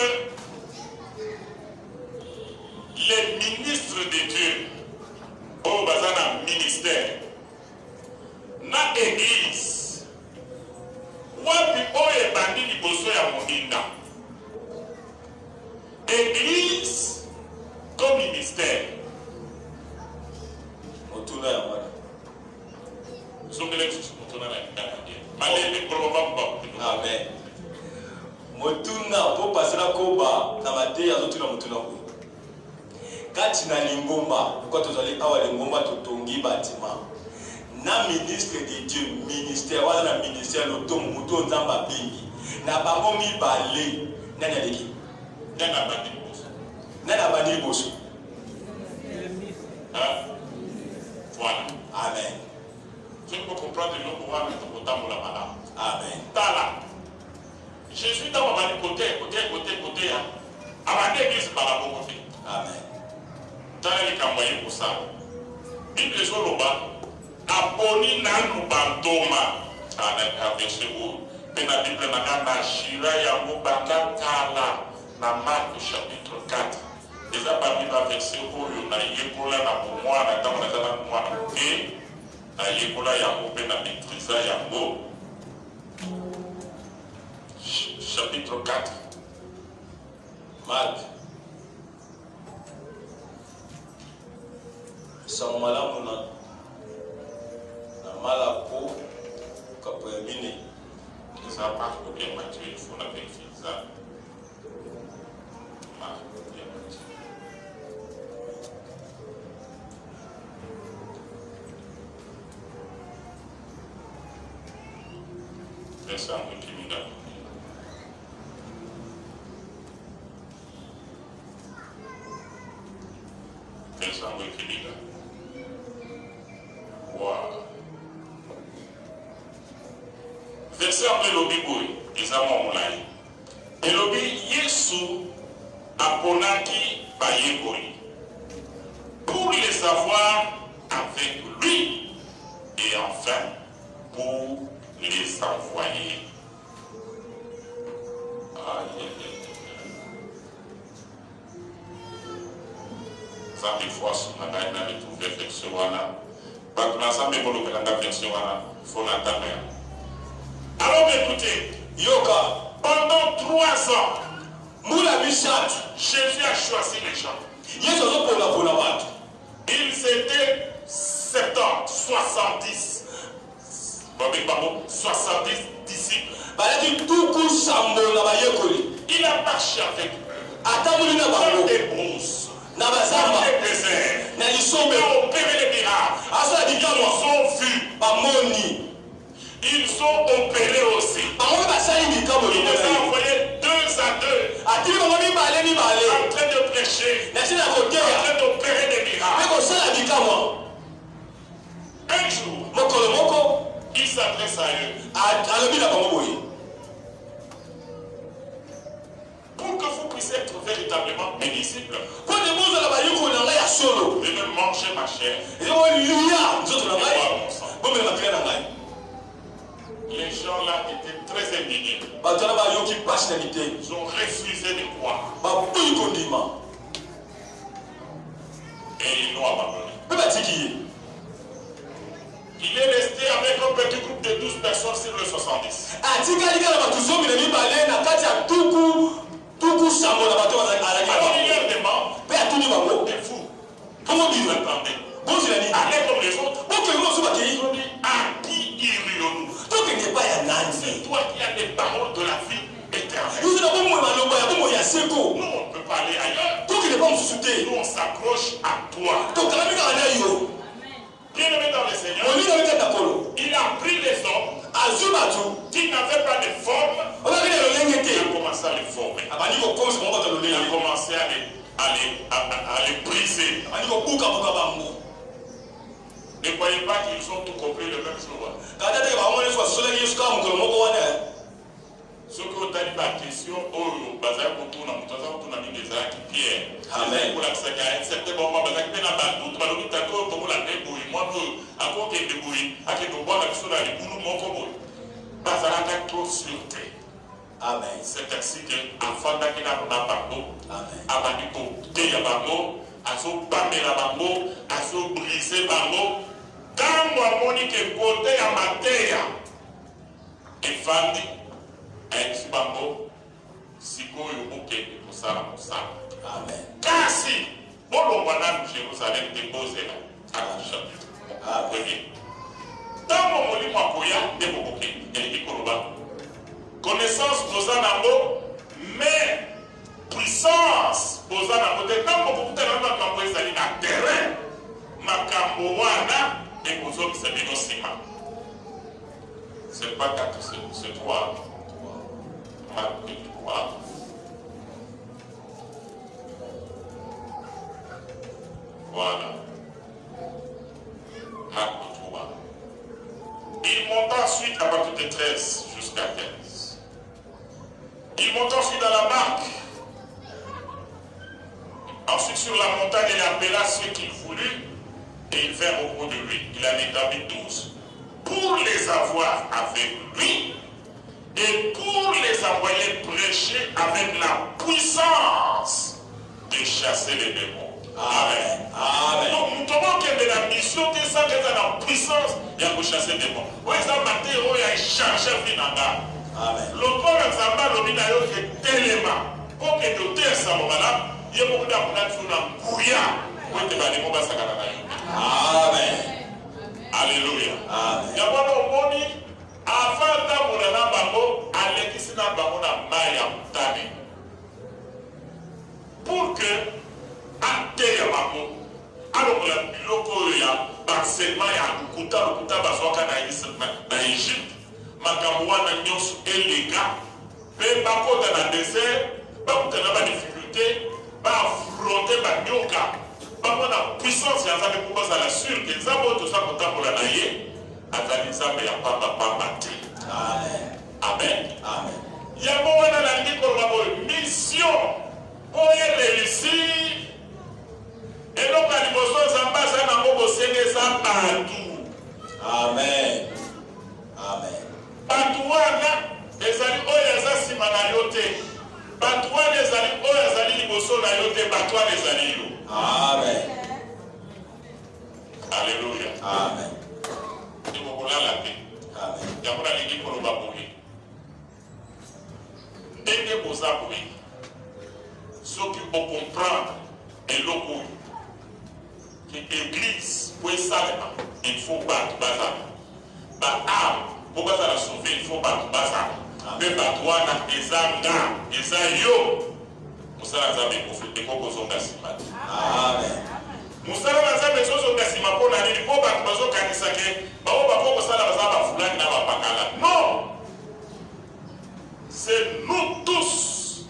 les ministres de Dieu, au bazana ministère, na église, wapi oye bandi liboso ya moninga. Église comme ministère. Motuna ya mwana. Amen. Motuna po pasera koba na mateya zotuna motuna ko. Kati na lingomba, kwa tozali awa lingomba totongi batima. Na ministre de Dieu, ministère wala na ministère lotomo muto nzamba bingi. Na bango mibale nani aleki? Nana bandi boso. Nana bandi boso. Voilà. Amen. Je peux comprendre le pouvoir de ton malade. Amen. Tala. Jésus dans ma côté. Avant l'église par la bonté. Amen. Tala les camoyens pour ça. Bible les oloba. Aboni nanu bantoma. Avec ce mot. Mais la Bible n'a shira ya mubanga tala. Na Marc chapitre 4. Déjà parmi la verset où on a yekola na mwana kama na kana mwana ke na yekola ya mope na maîtrisa ya mo. Chapitre 4. Marc. Samalamu na malako kapoyamine. Ça marche ou bien Matthieu, il faut la vérifier ça. Verset Kiminga. Verset Kiminga. Wow. Verset Elobi Boy, Isama Moulay. Elobi Yesu aponaki Bayekoi pour les avoir avec lui et enfin pour les envoyer. Ça des fois sur la gagne de trouver version wana. Parce que l'ensemble est bon le version wana. Faut l'entendre. Alors écoutez, Yoka, pendant 3 ans, Moula Bichat, Jésus a choisi les gens. Yesu azopola pona watu. Ils étaient 70, 70. 70 disciples. Il a marché avec eux. Dans des brousses, dans des déserts. Il a opéré les miracles. Ils ont vu. Ils ont opéré aussi. Il les a envoyés 2 à 2. En train de prêcher. En train d'opérer des miracles. Un jour, il s'adresse à eux. Pour que vous puissiez être véritablement mes disciples, venez manger ma chair. Les gens là étaient très indignés. Ils ont refusé de croire. Et ils l'ont abandonné. Il est resté avec un petit groupe de 12 personnes sur le 70. Alors il leur demande, et vous, comment vous attendez? Allez comme les autres. Ils ont dit, à qui irions-nous? C'est toi qui as les paroles de la vie. Nous, on ne peut pas aller ailleurs. Nous, on s'accroche à toi. Bien-aimé dans le Seigneur, il a pris les hommes qui n'avaient pas de forme. Il a commencé à les former. Il a commencé à les briser. Ne croyez pas qu'ils ont tout compris le même jour. Ce que vous avez la question, Pierre. Amen. Pour la c'est bon, moi, parce que dans la toute ma logique, d'accord, comme la débrouille, moi, à quoi qu'elle débrouille, à quel moment la personne a les boulons, mon combo. Parce qu'elle a trop sûreté. Amen. C'est ainsi que, enfant d'Akina, on a partout. Amen. Avant du coup, il y a partout, à se battre la bango, à se briser bango. Quand moi, Monique est côté à ma terre, et Fandi, avec ce bango, si vous avez pour ça, amen. Kasi, bon, on va dans Jérusalem déposer là. Amen. Dans mon moli, moi, Koya, déposer. Connaissance aux anamo, mais puissance aux anamo. De temps où vous avez un campo, ça dit la terrain, ma camboana, et vous autres, c'est bien aussi. C'est pas 4, c'est 3. Marc 3. Voilà. Marc 3. Il monta ensuite à partir de 13 jusqu'à 15. Il monta ensuite dans la barque. Ensuite sur la montagne, il appela ceux qu'il voulut et ils vinrent au bout de lui. Il en établit 12. Pour les avoir avec lui et pour les envoyer prêcher avec la puissance de chasser les démons. Amen. Amen. Donc, nous devons que la mission que ça est la puissance, il y a pour chasser les démons. Oui, ça m'a dit, il y a changé Finanga. Amen. L'autre, le Zamba, le Minayo, c'est tellement. Pour que nous tenions ça, il y a beaucoup d'apprendre sur la bouilla. Pour que les mots passent à la Amen. Alléluia. Amen. Il y a pas de moni. Avant d'avoir un bango, allez qui s'est dans bango na maya mutani. Pour que ate ya bango, alors que la biloko ya Barcelone ya lukuta basoka na Égypte, makambo wana nyonso elega, pe bakota na désert, bakota na difficulté, ba affronter banyoka, bakona puissance ya Nzambe pour bazala sûr que Nzambe toza kotambola na ye. Azali Nzambe ya papa te. Amen. Amen. Amen. Yango wana nalingi koloba boye mission oyo réussir eloko ya liboso Nzambe aza nango bosengesa bantu. Amen. Amen. Bantu wana ezali oyo aza nsima na yo te. Bantu wana ezali oyo azali liboso na yo te. Bantu wana ezali yo. Amen. Alléluia. Amen. Amen. Yamuna lingi koloba boye. Ndenge boza boye. Soki o comprendre eloko que l'église peut salema, il faut battre bazar. Ba âme, pour bazar la sauver, il faut battre bazar. Mais batouana ezanga, ezayo. Musala zabe kofete koko zonga simati. Amen. Musala zabe zonga simati pona ni po battu bazo kanisa ke ba o ba ko sala bazaba fulani na bapakala. Non. C'est nous tous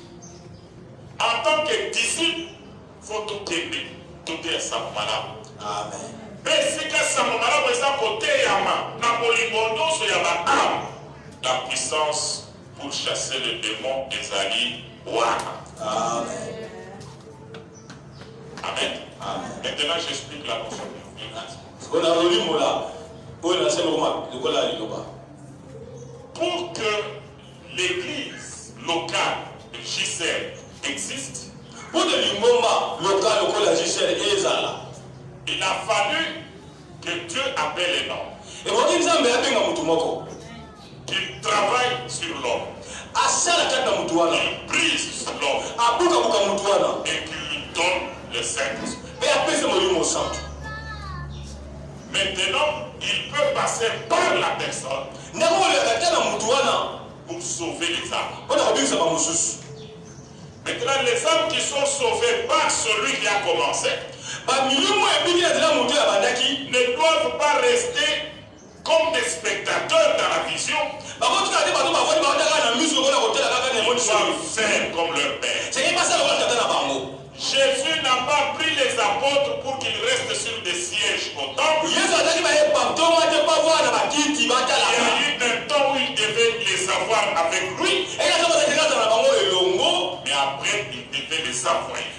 en tant que disciples, il faut tout aimer, tout est samomala. Amen. Mais si que samomala vous êtes côté yama, na poligondo so yama âme, la puissance pour chasser les démons des alliés. Amen. Amen. Amen. Maintenant j'explique la notion de pour que l'église locale de JCL existe, il a fallu que Dieu appelle les noms. Qu'il travaille sur l'homme. Qu'il brise sur l'homme. Et qu'il lui donne le Saint-Esprit. Maintenant, il peut passer par la personne pour sauver les âmes. Maintenant, les âmes qui sont sauvées par celui qui a commencé ne doivent pas rester comme des spectateurs dans la vision. Ils doivent faire comme leur Père. Jésus n'a pas pris les apôtres pour qu'ils restent sur des sièges au temple. Il y a eu un temps où il devait les avoir avec lui. Mais après, il devait les envoyer.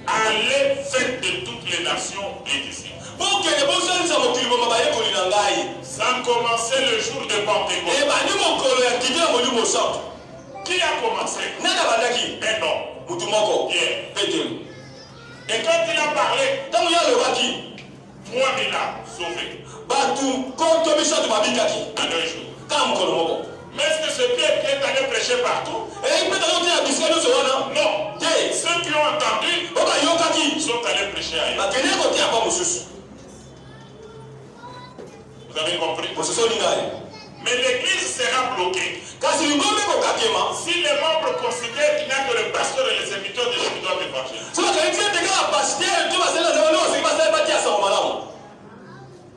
Allez, faites de toutes les nations les disciples. Ça a commencé le jour de Pentecôte. Qui a commencé? Un homme. Pierre. Et quand il a parlé, 3000 âmes sauvées. En un jour. Mais est-ce que ce Pierre qui est allé prêcher partout? Non. Ceux qui ont entendu sont allés prêcher ailleurs. Vous avez compris? Mais l'église sera bloquée. Si les membres considèrent qu'il n'y a que le pasteur et les serviteurs de Dieu qui doivent évangéliser.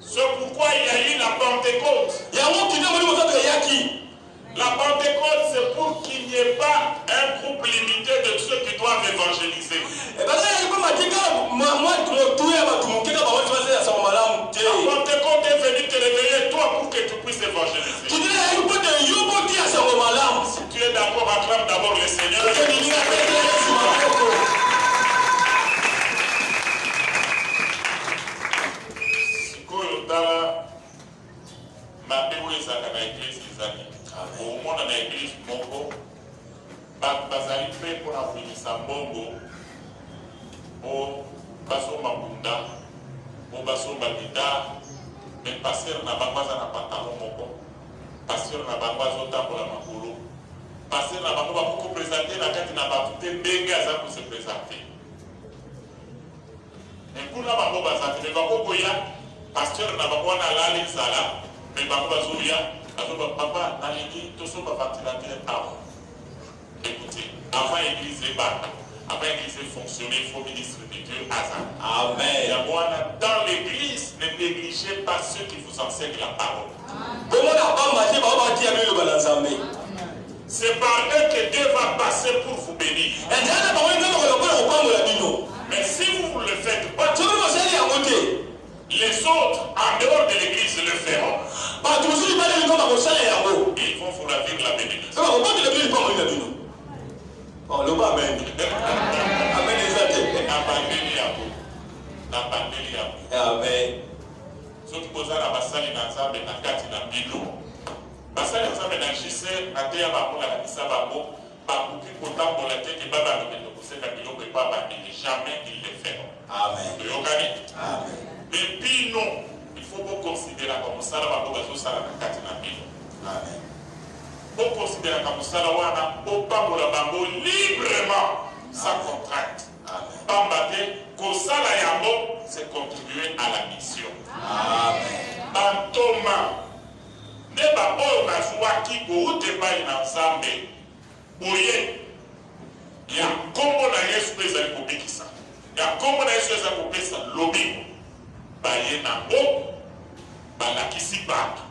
C'est pourquoi il y a eu la Pentecôte. La Pentecôte, c'est pour qu'il n'y ait pas un groupe limité de ceux qui doivent évangéliser. La Pentecôte est venue te réveiller toi pour que tu puisses évangéliser. Si tu es d'accord, acclame d'abord le Seigneur. Au moins dans l'église, Mongo, bazali fait pour appuyer sa Mongo, au baso Mabunda, au baso Bagida, mais passer na bangwaza na pantalon Mongo, passer na bangwaza pour la Makolo, passer na bangwaza pour présenter la carte na batute bengaza pour se présenter. Et pour la bangwaza, mais bakoya, passer na bangwaza na la sala, mais bangwaza ya. Papa, dans l'église, tout ça va ventilateur avant. Écoutez, avant l'église avant l'église fonctionner, il faut ministre de Dieu Amen. Dans l'église, ne négligez pas ceux qui vous enseignent la parole. C'est par eux que Dieu va passer pour vous bénir. Mais si vous ne le faites pas, les autres, en dehors de l'église, le feront. Ils vont vous ravir la bénédiction. Amen. Ce qui pose à la bassali n'ensemble na kati na bino. Bassali ensemble na jise na teya bako na kabisa bako bakuki kotambola te ke baba lokendo koseka biloko epa bandeli. Jamais ils le feront. Amen. Amen. Mais puis non. Il faut considérer comme ça la bazo sala na kati na bino. Amen. Pour considérer comme ça la wana au pambola bango librement sans contrainte. Amen. Pambate ko sala yango c'est contribuer à la mission. Amen. Bantoma ne ba oyo bazwaki koute pai na Nzambe boye ya kombo na Yesu ezali kobikisa ya kombo na Yesu ezali kopesa lobiko baye nango balakisi bato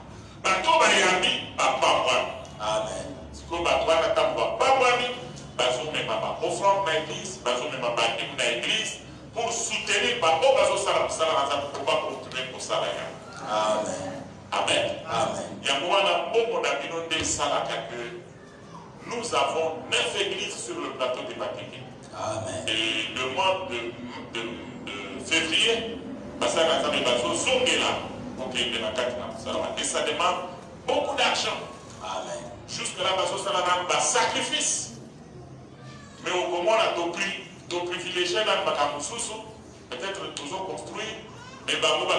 bato bayambi bapambwani. Amen. Siko bato wana ntango bapambwani bazomema baofrande na église bazomema bandimi na église pour soutenir bato bazosala mosala na Nzambe po bakontinue kosala yango. Amen. Amen. Amen. Yango wana mbongo na bino nde esalaka que nous avons 9 églises sur le plateau de Bakeke. Amen. Et le mois de février basala Nzambe bazozongela. Et ça demande beaucoup d'argent. Amen. Jusque-là, un sacrifice. Mais au moment où on a privilégié peut-être tous ont construit, mais on va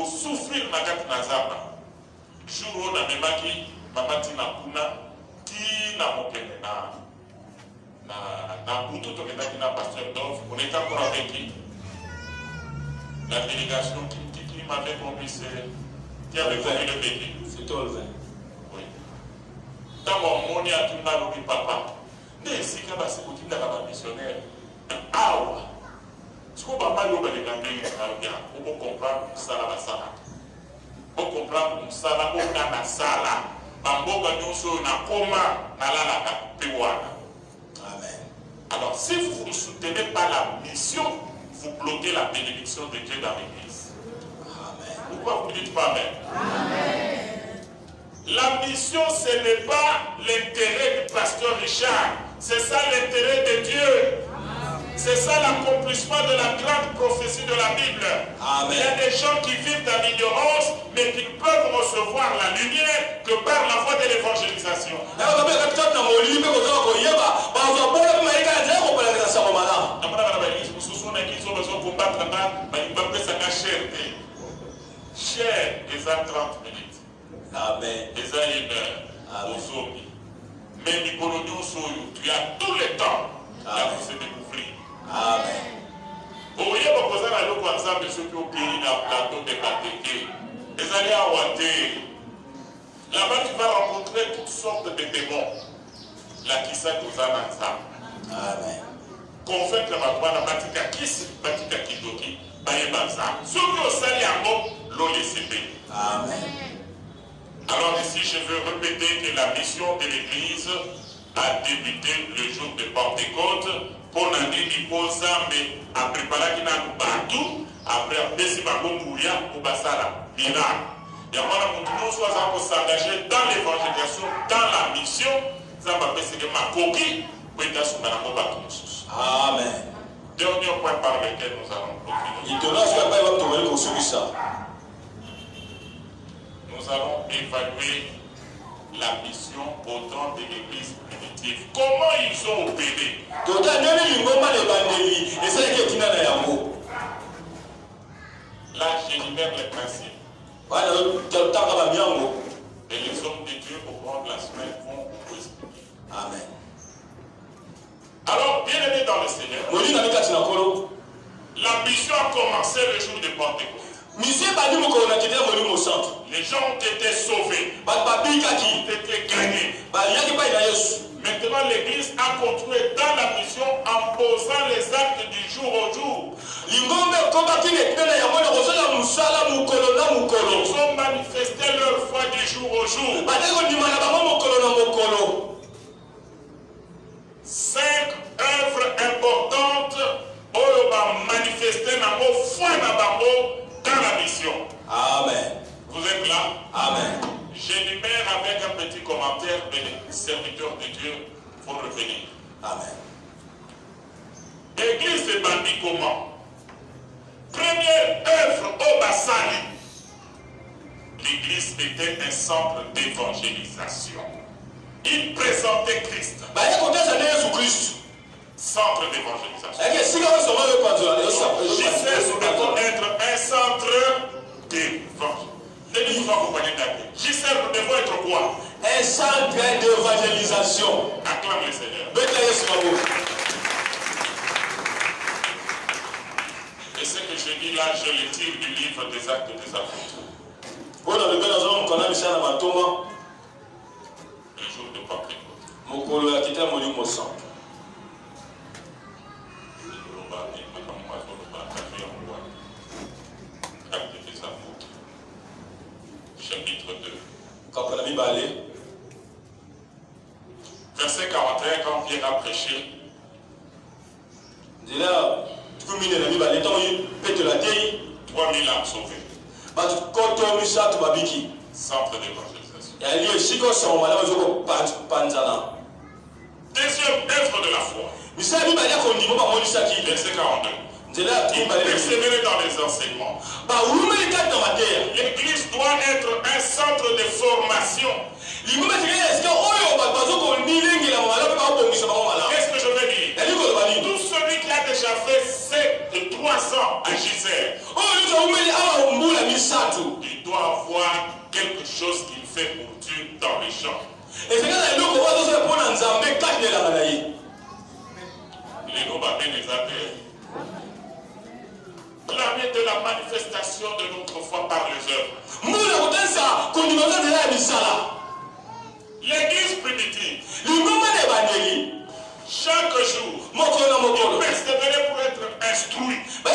souffrir dans la Nazaba. Jour où on a même dit, Maman Tina Kuna, qui n'a pas pu na Boutou, na pasteur Dov, on est encore avec qui? La délégation qui m'avait conduit, qui avait conduit le pays. C'est Tolvin. Oui. D'abord, mon y a tout le papa. Mais si tu as un missionnaire, awa. Si vous avez vous comprendre ça là. Vous comprendre ça là, vous avez ça là. Amen. Alors, si vous ne soutenez pas la mission, vous bloquez la bénédiction de Dieu dans l'église. Amen. Pourquoi vous ne dites pas Amen? Amen. La mission, ce n'est pas l'intérêt du pasteur Richard. C'est ça l'intérêt de Dieu. C'est ça l'accomplissement de la grande prophétie de la Bible. Amen. Il y a des gens qui vivent dans l'ignorance, mais qui peuvent recevoir la lumière que par la voie de l'évangélisation. Cher, ils ont 30 minutes. Amen. Ils ont une heure. Mais tu as tout le temps à vous découvrir. Amen. Vous voyez, vous posez la loi comme ça, monsieur, qui ont péri dans le plateau de Katéké. Ils allaient à Ouaté. Là-bas, tu vas rencontrer toutes sortes de démons. La Kissa Kouzanansa. Amen. Convaincre ma voix, la Batika Kiss, Batika Kidoki, Bayebanza. Ceux qui ont sali en mot, l'ont laissé. Amen. Alors ici, je veux répéter que la mission de l'Église a débuté le jour de Pentecôte. Pour l'année du Pozambe, a préparé Batou, après Bessi Bagomouria, ou Bassara, Mira. Et on a s'engager dans l'évangélisation, dans la mission. Ça va passer de ma coquille, pour être sous la Amen. Dernier point par lequel nous allons continuer. Nous allons évaluer la mission au temps de l'église primitive. Comment ils ont opéré? Là, j'énumère les principes. Et les hommes de Dieu au cours de la semaine vont vous expliquer. Amen. Alors, bien aimé dans le Seigneur, la mission a commencé le jour de Pentecôte. Les gens ont été sauvés, ont été gagnés. Maintenant, l'Église a continué dans la mission en posant les actes du jour au jour. Ils ont manifesté leur foi du jour au jour. 5 œuvres importantes ont manifesté la foi dans la mission. Amen. Vous êtes là? Amen. J'énumère avec un petit commentaire de serviteurs de Dieu pour revenir. Amen. L'église est bandit comment? Première œuvre au Bassali. L'église était un centre d'évangélisation. Il présentait Christ. Centre d'évangélisation. JCS doit être un centre d'évangélisation. JCS, nous devons être quoi? Un centre d'évangélisation. Acclame le Seigneur. Et ce que je dis là, je le tire du livre des Actes des Apôtres. Le jour de Pentecôte. Chapitre 2. Verset 41, quand Pierre a prêché, 3000 âmes sauvées. Centre d'évangélisation. Deuxième œuvre de la foi. Verset 42. Il persévérer dans les enseignements. L'église doit être un centre de formation. Qu'est-ce que je veux dire? Tout celui qui a déjà fait 3 ans à JCR, il doit avoir quelque chose qu'il fait pour Dieu dans les champs. Les noms va bien les appeler. L'année de la manifestation de notre foi par les œuvres. L'église primitive instruit, pour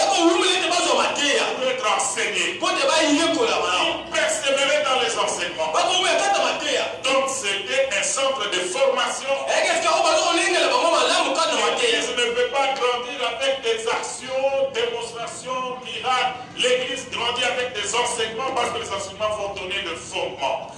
être enseigné. Il persévérait dans les enseignements. Donc c'était un centre de formation. L'église ne peut pas grandir avec des actions, démonstrations, miracles. L'église grandit avec des enseignements parce que les enseignements vont donner le fondement.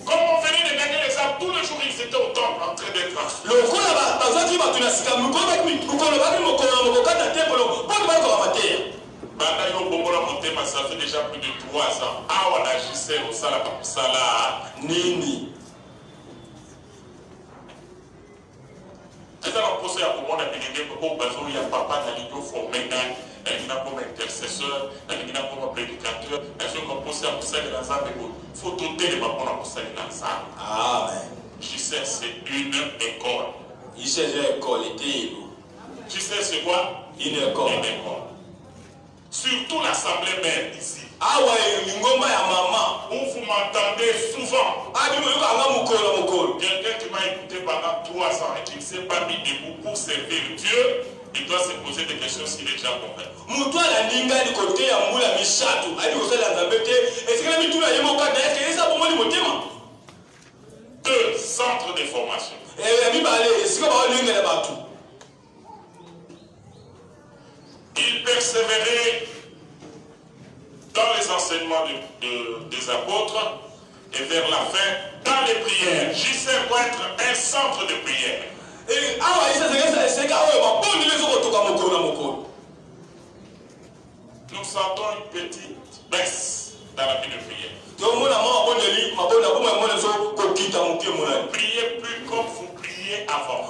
Comme on venait de gagner les âmes, tous les jours ils étaient au temple en train d'être instruits. Ça fait déjà plus de 3 ans. Ah, on agissait au Salah. Nini. C'est ça qu'on posait à comment on a bénéficié au besoin, il y a papa, il y a formé, il y a comme intercesseur, il y a comme prédicateur, il y a comme posé à pousser dans l'ensemble. Il faut doter les mamans à pousser dans l'ensemble. Amen. Je sais, c'est une école. Je sais, c'est école. Tu sais, c'est quoi? Une école. Une école. Surtout l'assemblée mère ici. Où vous m'entendez souvent. Quelqu'un qui m'a écouté pendant 3 ans et qui ne s'est pas mis debout pour servir Dieu, il doit se poser des questions s'il est déjà convaincu. 2 centres de formation. Il persévérait dans les enseignements des apôtres et vers la fin, dans les prières. JC doit être un centre de prière. Nous sentons une petite baisse dans la vie de prière. Priez plus comme vous priez avant.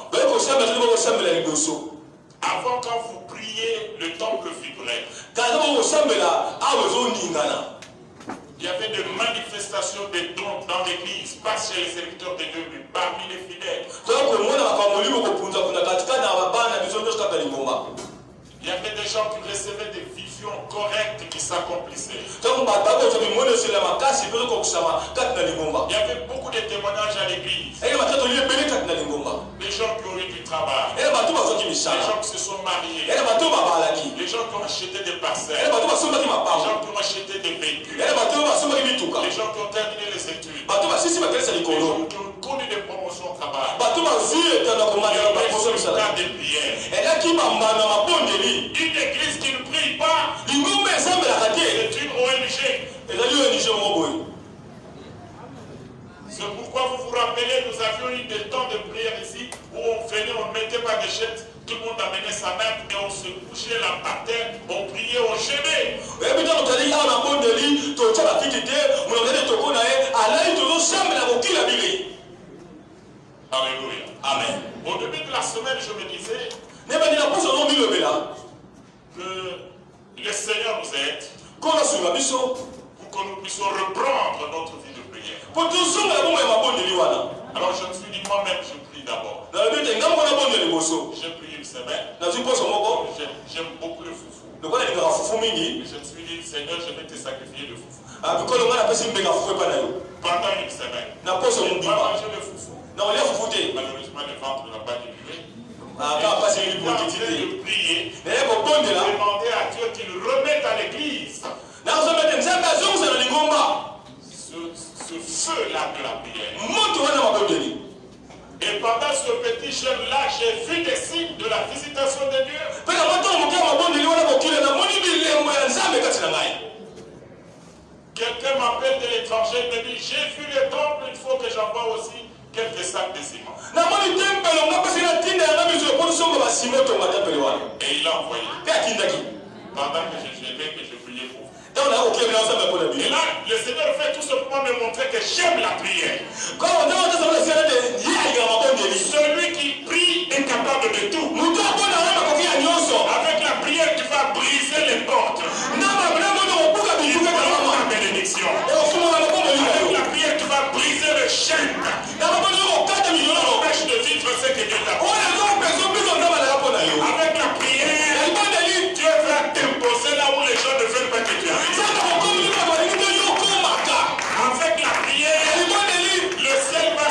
Avant, quand vous priez, le temple vibrait. Il y avait des manifestations de dons dans l'église, pas chez les serviteurs de Dieu, mais parmi les fidèles. Il y avait des gens qui recevaient des visions correctes qui s'accomplissaient. Il y avait beaucoup de témoignages à l'église. Les gens qui ont eu du travail. Les gens qui se sont mariés. Les gens qui ont acheté des parcelles. Les gens qui ont acheté des véhicules. Les gens qui ont terminé les études. Les gens qui ont connu des promotions au travail. Il y avait ce cas de prière. Une église qui ne prie pas, c'est une ONG. C'est pourquoi vous vous rappelez, nous avions eu des temps de prière ici où on venait, on ne mettait pas de chaise, tout le monde amenait sa main et on se couchait là par terre, on priait, on gemait. Alléluia. Amen. Au début de la semaine, je me disais que le Seigneur nous aide pour que nous puissions reprendre notre vie de prière. Alors je me suis dit, moi-même, je prie d'abord. J'ai prié une semaine. J'aime beaucoup le foufou. Je me suis dit, Seigneur, je vais te sacrifier le foufou. Pendant une semaine. Je n'ai pas mangé le foufou. Malheureusement, le ventre n'a pas diminué. De prier, demander à Dieu qu'il remette à l'église ce feu-là de la prière. Et pendant ce petit jeûne-là, j'ai vu des signes de la visitation de Dieu. Quelqu'un m'appelle de l'étranger et me dit, j'ai vu le temple, il faut que j'envoie aussi quelques sacs de ciment. Et il a envoyé. Pendant que je jeûnais, que je priais pour vous. Et là, le Seigneur fait tout simplement me montrer que j'aime la prière. Celui qui prie est capable de tout. Avec la prière, tu vas briser les portes. Tu vas avoir la bénédiction. Avec la prière, tu vas briser le chêne. Empêche de vivre ce que Dieu t'a fait. Avec la prière, Dieu va t'imposer là où les gens ne veulent pas que tu arrives. Avec la prière, le ciel va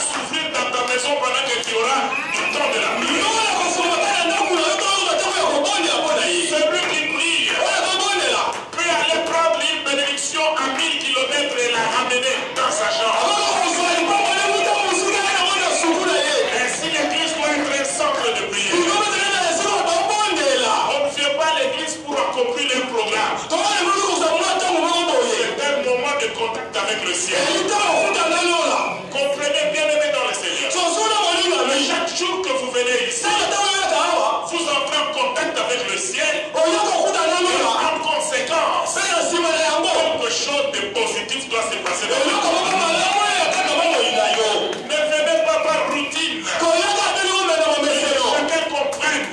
chose de positif doit se passer dans votre vie. Ne venez pas par routine. Chacun comprenne.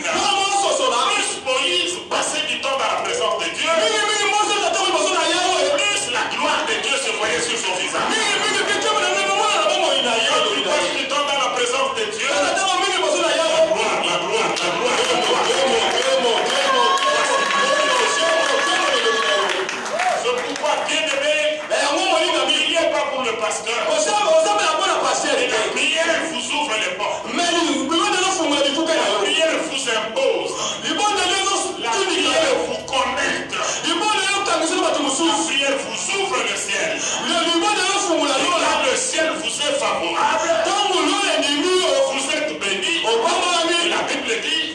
Plus Moïse passait du temps dans la présence de Dieu, plus la gloire de Dieu se voyait sur son visage. Quand tu passes du temps dans la présence de Dieu, la gloire. C'est pourquoi, bien-aimé, n'oubliez pas pour le pasteur. Et la prière vous ouvre les portes. La prière vous impose. La prière vous connecte. La prière vous ouvre le ciel. Et quand le ciel vous est favorable, vous êtes béni. Et la Bible dit,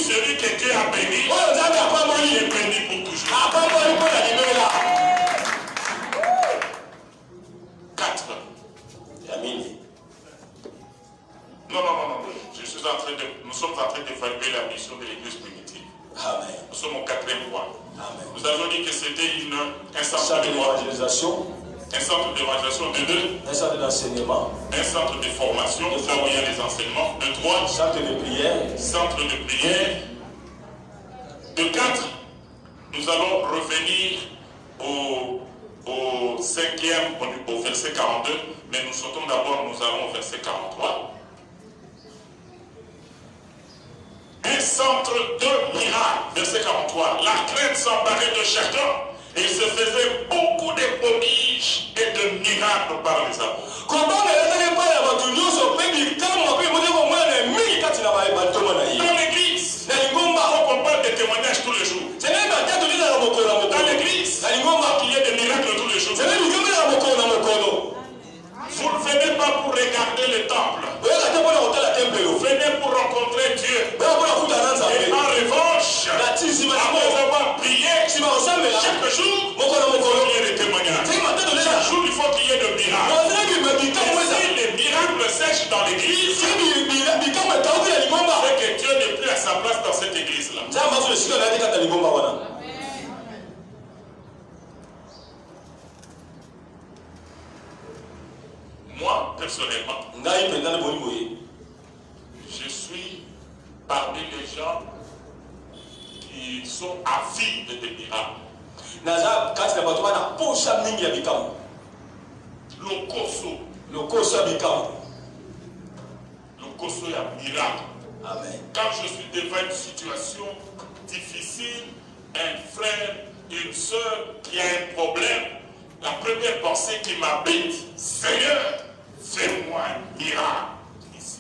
celui que Dieu a béni, il est béni pour toujours. 4. Non. Nous sommes en train d'évaluer la mission de l'église primitive. Amen. Nous sommes au 4e point. Amen. Nous avons dit que c'était un centre d'évangélisation, de 2, un centre d'enseignement, un centre de formation, là où il y a les enseignements, de 3, centre de prière, de 4, nous allons revenir au 5e, au verset 42, mais nous sautons d'abord, nous allons au verset 43. Un centre de miracles, verset 43. La crainte s'emparait de chacun et il se faisait beaucoup de prodiges et de miracles par les apôtres. Dans l'église, on parle de témoignages tous les jours. Dans l'église, il y a des miracles tous les jours. Vous ne venez pas pour regarder le temple. Vous venez pour rencontrer Dieu. Et en revanche, après avoir prié, chaque jour, il faut qu'il y ait des témoignages. Chaque jour, il faut qu'il y ait des miracles. Et si les miracles sèchent dans l'église, c'est que Dieu n'est plus à sa place dans cette église-là. Moi, personnellement, je suis parmi les gens qui sont avides de miracles. Le koso ya miracle. Amen. Quand je suis devant une situation difficile, un frère, une soeur qui a un problème, la première pensée qui m'habite, Seigneur, fais-moi un miracle ici.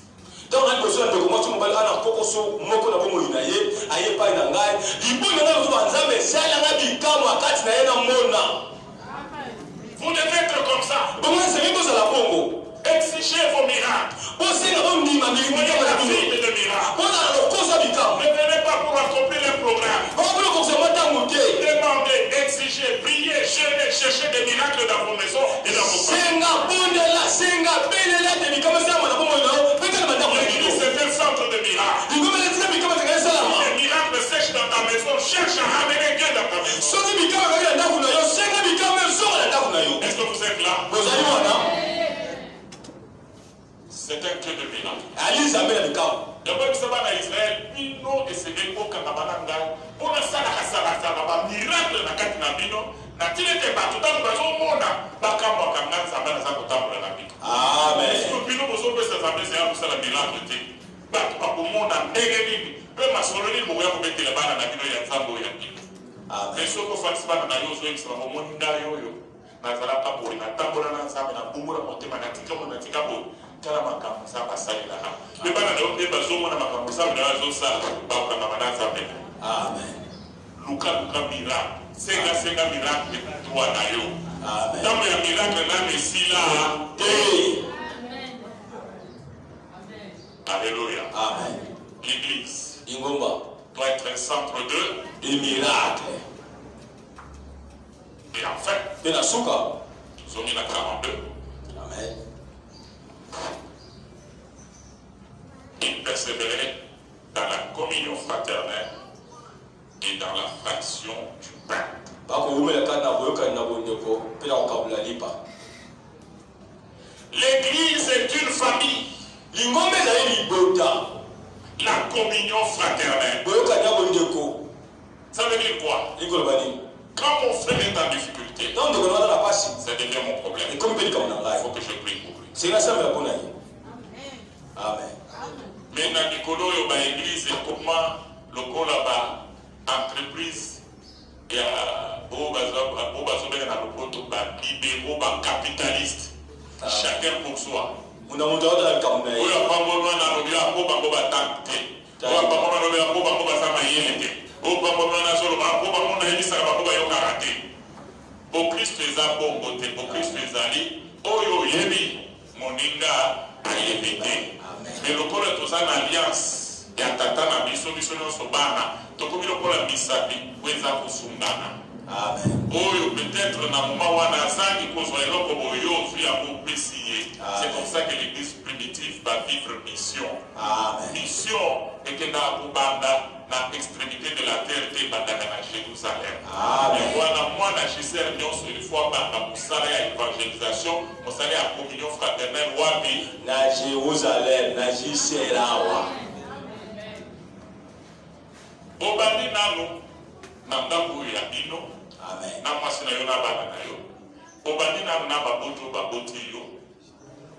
Donc, il besoin de comment tu m'appelles à Kokoso, Moko na Bomo Inaye, Aye Pai Nangai, il peut y avoir un Zambe, Salana Bikamo, Akatina Mona. Vous devez être comme ça. Exigez vos miracles. Soyez la vie de miracles. Ne venez pas pour accomplir un programme. Demandez, exigez, priez, jeûnez, cherchez des miracles dans vos maisons et dans vos familles. L'église est un centre de miracles. Les miracles sèchent dans ta maison. Cherche à ramener Dieu dans ta maison. Est-ce que vous êtes là? C'est un cœur de miracle. D'abord, nous sommes en Israël. Nous essayons de faire pour la miracle na kati na bino. Na tilete bato tangu bazomona bakamwa kangana sambana za kotambola na bino. Amen. Siko bino bozopesa zambe za kusala miracle te. Bato bakomona ndenge nini pe masolo nini boya kobetela bana na bino ya nzambo ya bino. Amen. Mais soko fatisi bana na yo zoyebisa bamomoni ngai oyo nazalaka boye natambola na nzambe na bumula motema natika boye natika boye tala makambo nzambe asalela ha mpe bana na yo mpe bazomona makambo nzambe na yo azosala bakokanga na nzambe. Amen. Luka miracle senga miracle droit na yo. Amen. Ntango ya miracle nani esila. Alléluia. Amen. L'église Ingomba doit être un centre de miracles. Et enfin, Benasuka. nous sommes mis à 42. Amen. Il persévérait dans la communion fraternelle et dans la fraction du pain. L'église est une famille. La communion fraternelle. Ça veut dire quoi? Quand mon frère est en difficulté, ça devient mon problème. Il faut que je prie pour lui. Amen. Mais dans l'église, comment le entreprise et libéraux, capitaliste, chacun pour soi. Christ est à bon côté, Christ est allé, Oyo Yebi, Moninga a évité. Mais le corps est aux alliances, et à Tatana, Mission Sobana, Tokomi le corps a misabi, Weza Kusungana. Amen. Oyo peut-être na moment wana zangi kozwa eloko boyo fi amour pesiye. C'est comme ça que l'église primitive va vivre mission. Amen. Mission et que na kubanda na extrémité de la terre te bandaka na Jérusalem. Amen. Et wana mwana Gisèle nyonso une fois banda musala ya évangélisation, musala ya communion fraternelle wapi na Jérusalem, na Gisèle awa. Obandi nanu na ndambo ya bino. Amen. Na mwasi na yo na bana na yo. Obandi nanu na baboto baboti yo.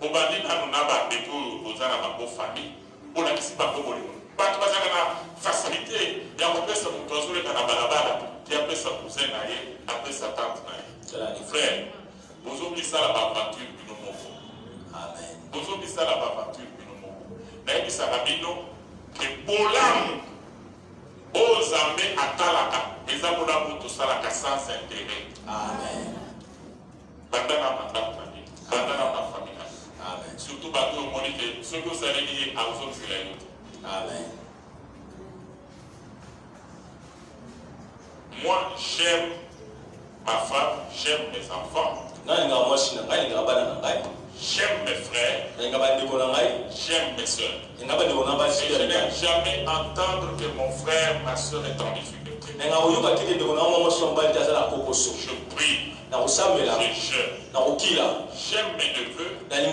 Obandi nanu na bandeko oza na bango famille. Olakisi bango bolingo. Bato bazaka na facilité ya kopesa moto azoleka na balabala ti apesa cousin na ye apesa tante na ye. Frère, bozobisala baaventure bino moko. Amen. Bozobisala baaventure bino moko. Nayebisaka bino ke bolamu Ozambe atalaka, ezabula mutu salaka sans intérêt. Amen. Bandana mandaka na bino, bandana ma famille. Amen. Surtout bateau au monique, ceux que vous allez lier à vous autres. Amen. Moi, j'aime ma femme, j'aime mes enfants. J'aime mes frères, j'aime mes soeurs. Et je n'aime jamais entendre que mon frère, ma soeur est en difficulté. Je prie, je jeûne. J'aime mes neveux, j'aime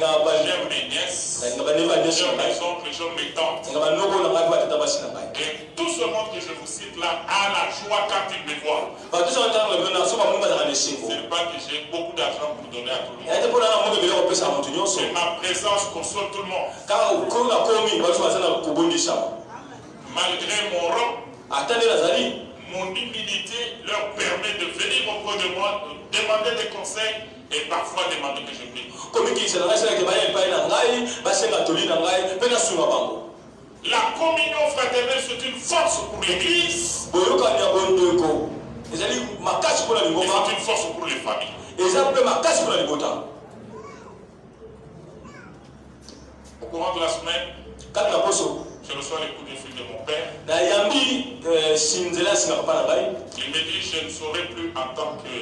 mes nièces, j'aime mes oncles, j'aime mes tantes. Et tout ce monde que je vous cite là a la joie quand il me voit. Ce n'est pas que j'ai beaucoup d'argent pour donner à tout le monde. C'est ma présence console tout le monde. Malgré mon rang, mon humilité leur permet de venir auprès de moi, de demander des conseils et parfois demander que je prie. La communion fraternelle, c'est une force pour l'église. Et c'est une force pour les familles. Au courant de la semaine, je reçois les coups de fil de mon père. Il me dit, je ne saurais plus en tant que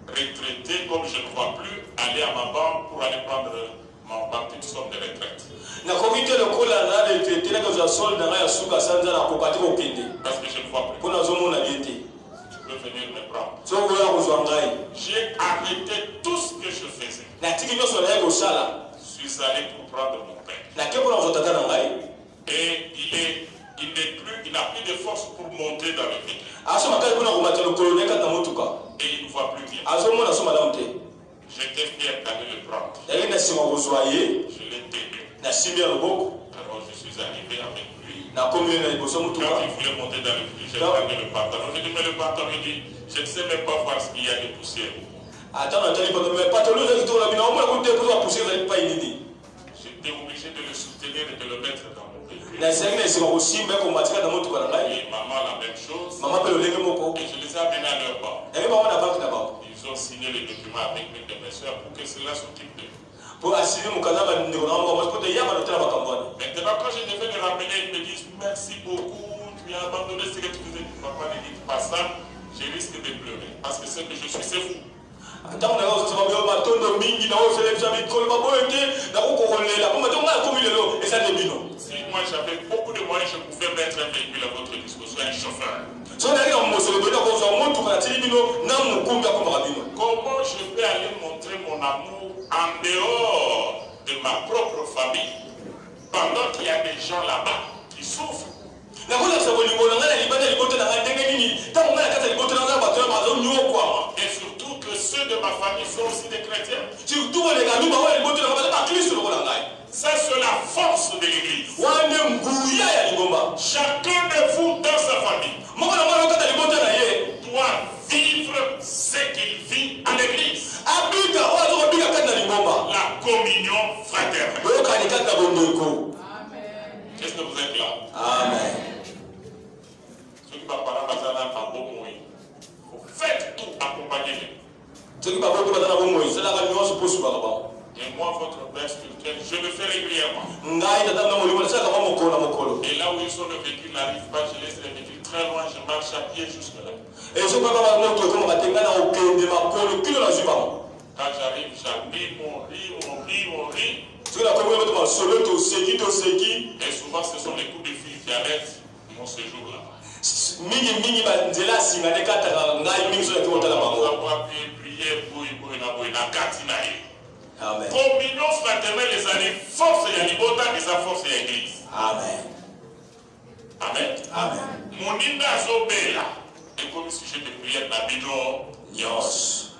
retraité, comme je ne vois plus, aller à ma banque pour aller prendre ma petite somme de retraite. Parce que je ne vois plus. Tu peux venir me prendre. J'ai arrêté tout ce que je faisais. Je suis allé pour prendre mon père. Et il n'a plus de force pour monter dans le véhicule. Et il ne voit plus bien. J'étais fier d'aller le prendre. Je l'ai aidé. Alors je suis arrivé avec lui. Quand il voulait monter dans le véhicule, j'ai pris le pantalon. J'ai dit, mais le pantalon, il dit, je ne sais même pas voir ce qu'il y a de poussière. J'étais obligé de le soutenir et de le mettre dans mon véhicule. Et maman, la même chose. Et je les ai amenés à leur banque. Ils ont signé les documents avec une de mes soeurs pour que cela s'occupe d'eux. Maintenant, quand je devais les ramener, ils me disent merci beaucoup, tu as abandonné ce que tu faisais. Papa ne dit pas ça, je risque de pleurer. Parce que ce que je suis, c'est fou. Si moi j'avais beaucoup de moyens, je pouvais mettre un véhicule à votre disposition, un chauffeur. Comment je vais aller montrer mon amour en dehors de ma propre famille pendant qu'il y a des gens là-bas qui souffrent? Et surtout que ceux de ma famille sont aussi des chrétiens. Ça, c'est la force de l'Église. Chacun de vous dans sa famille doit vivre ce qu'il vit à l'Église. La communion fraternelle. Est-ce que vous êtes là? Amen. Ceux qui parlent en bon moyen, faites tout accompagner. Et moi, votre père spirituel, je le fais régulièrement. Et là où ils sont, le véhicule n'arrive pas, je laisse le véhicule très loin, je marche à pied jusque là. Quand j'arrive, j'habille mon riz. Et souvent, ce sont les coups de fil qui arrêtent mon séjour là-bas. Communion fraternelle, les années, force et Yanibota, et sa force et l'église. Amen. Amen. Amen. Mon inda zobela, et comme sujet de prière, Nabino, Nyos.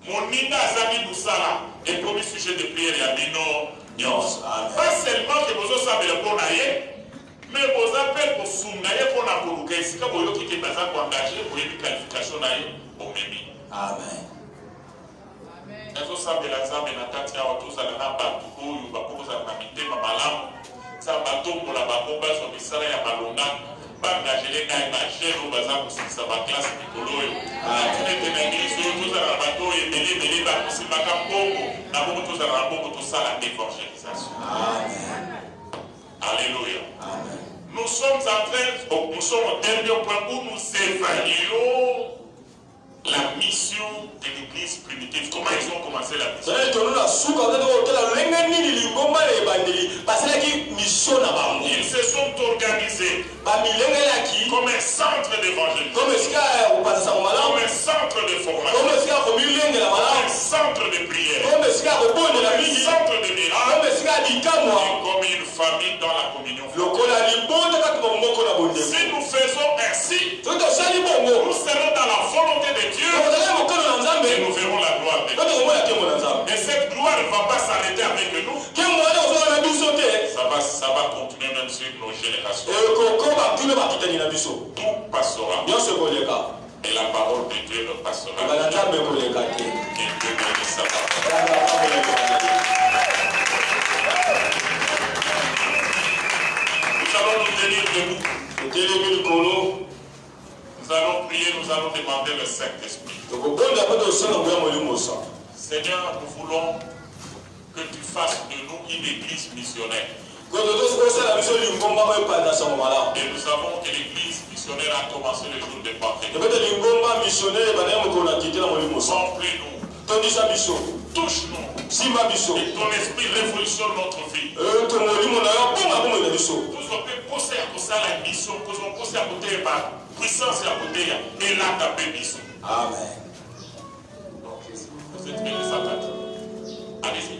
Mon inda zami Boussala, et comme sujet de prière, Yabino, Nyos. Pas seulement que vous savez le bon aïe, mais vous appelez pour sounaye pour la Kourouka, ici, quand vous avez engagé pour une qualification au Mémi. Amen. Ezo sabe la zambe na kati ya watu za na bantu huyu bakoza na mitema malamu sa batombo la bakomba so misala ya malonga banga jelenga na jero baza kusisa ba classe mikoloyo tunete na ngisi to za na bato ebele ba kusimaka mbongo na bongo to za na bongo to sala d'évangélisation. Amen. Alléluia. Amen. Nous sommes au dernier point où nous évaluons la mission de l'église primitive. Comment ils ont commencé la mission? Ils se sont organisés comme un centre d'évangélisme, comme un centre de formation, comme un centre de prière, comme un centre de miracle, comme une famille dans la communion. Si nous faisons ainsi, nous serons dans la volonté de Dieu et nous verrons la gloire de Dieu. Et cette gloire ne va pas s'arrêter avec nous. Ça va continuer même sur nos générations. Tout passera. Et la parole de Dieu ne passera. Et Dieu bénisse sa parole. Nous allons nous tenir debout. Nous allons prier, nous allons demander le Saint-Esprit. Seigneur, nous voulons que tu fasses de nous une église missionnaire. Et nous savons que l'église missionnaire a commencé le jour de Pentecôte. Remplis-nous. Touche-nous. Et ton esprit révolutionne notre vie. Nous sommes posés à cause de la mission, nous sommes posés à côté de la puissance et à côté de la mission. Amen. Donc, vous êtes bien les attaques. Allez-y.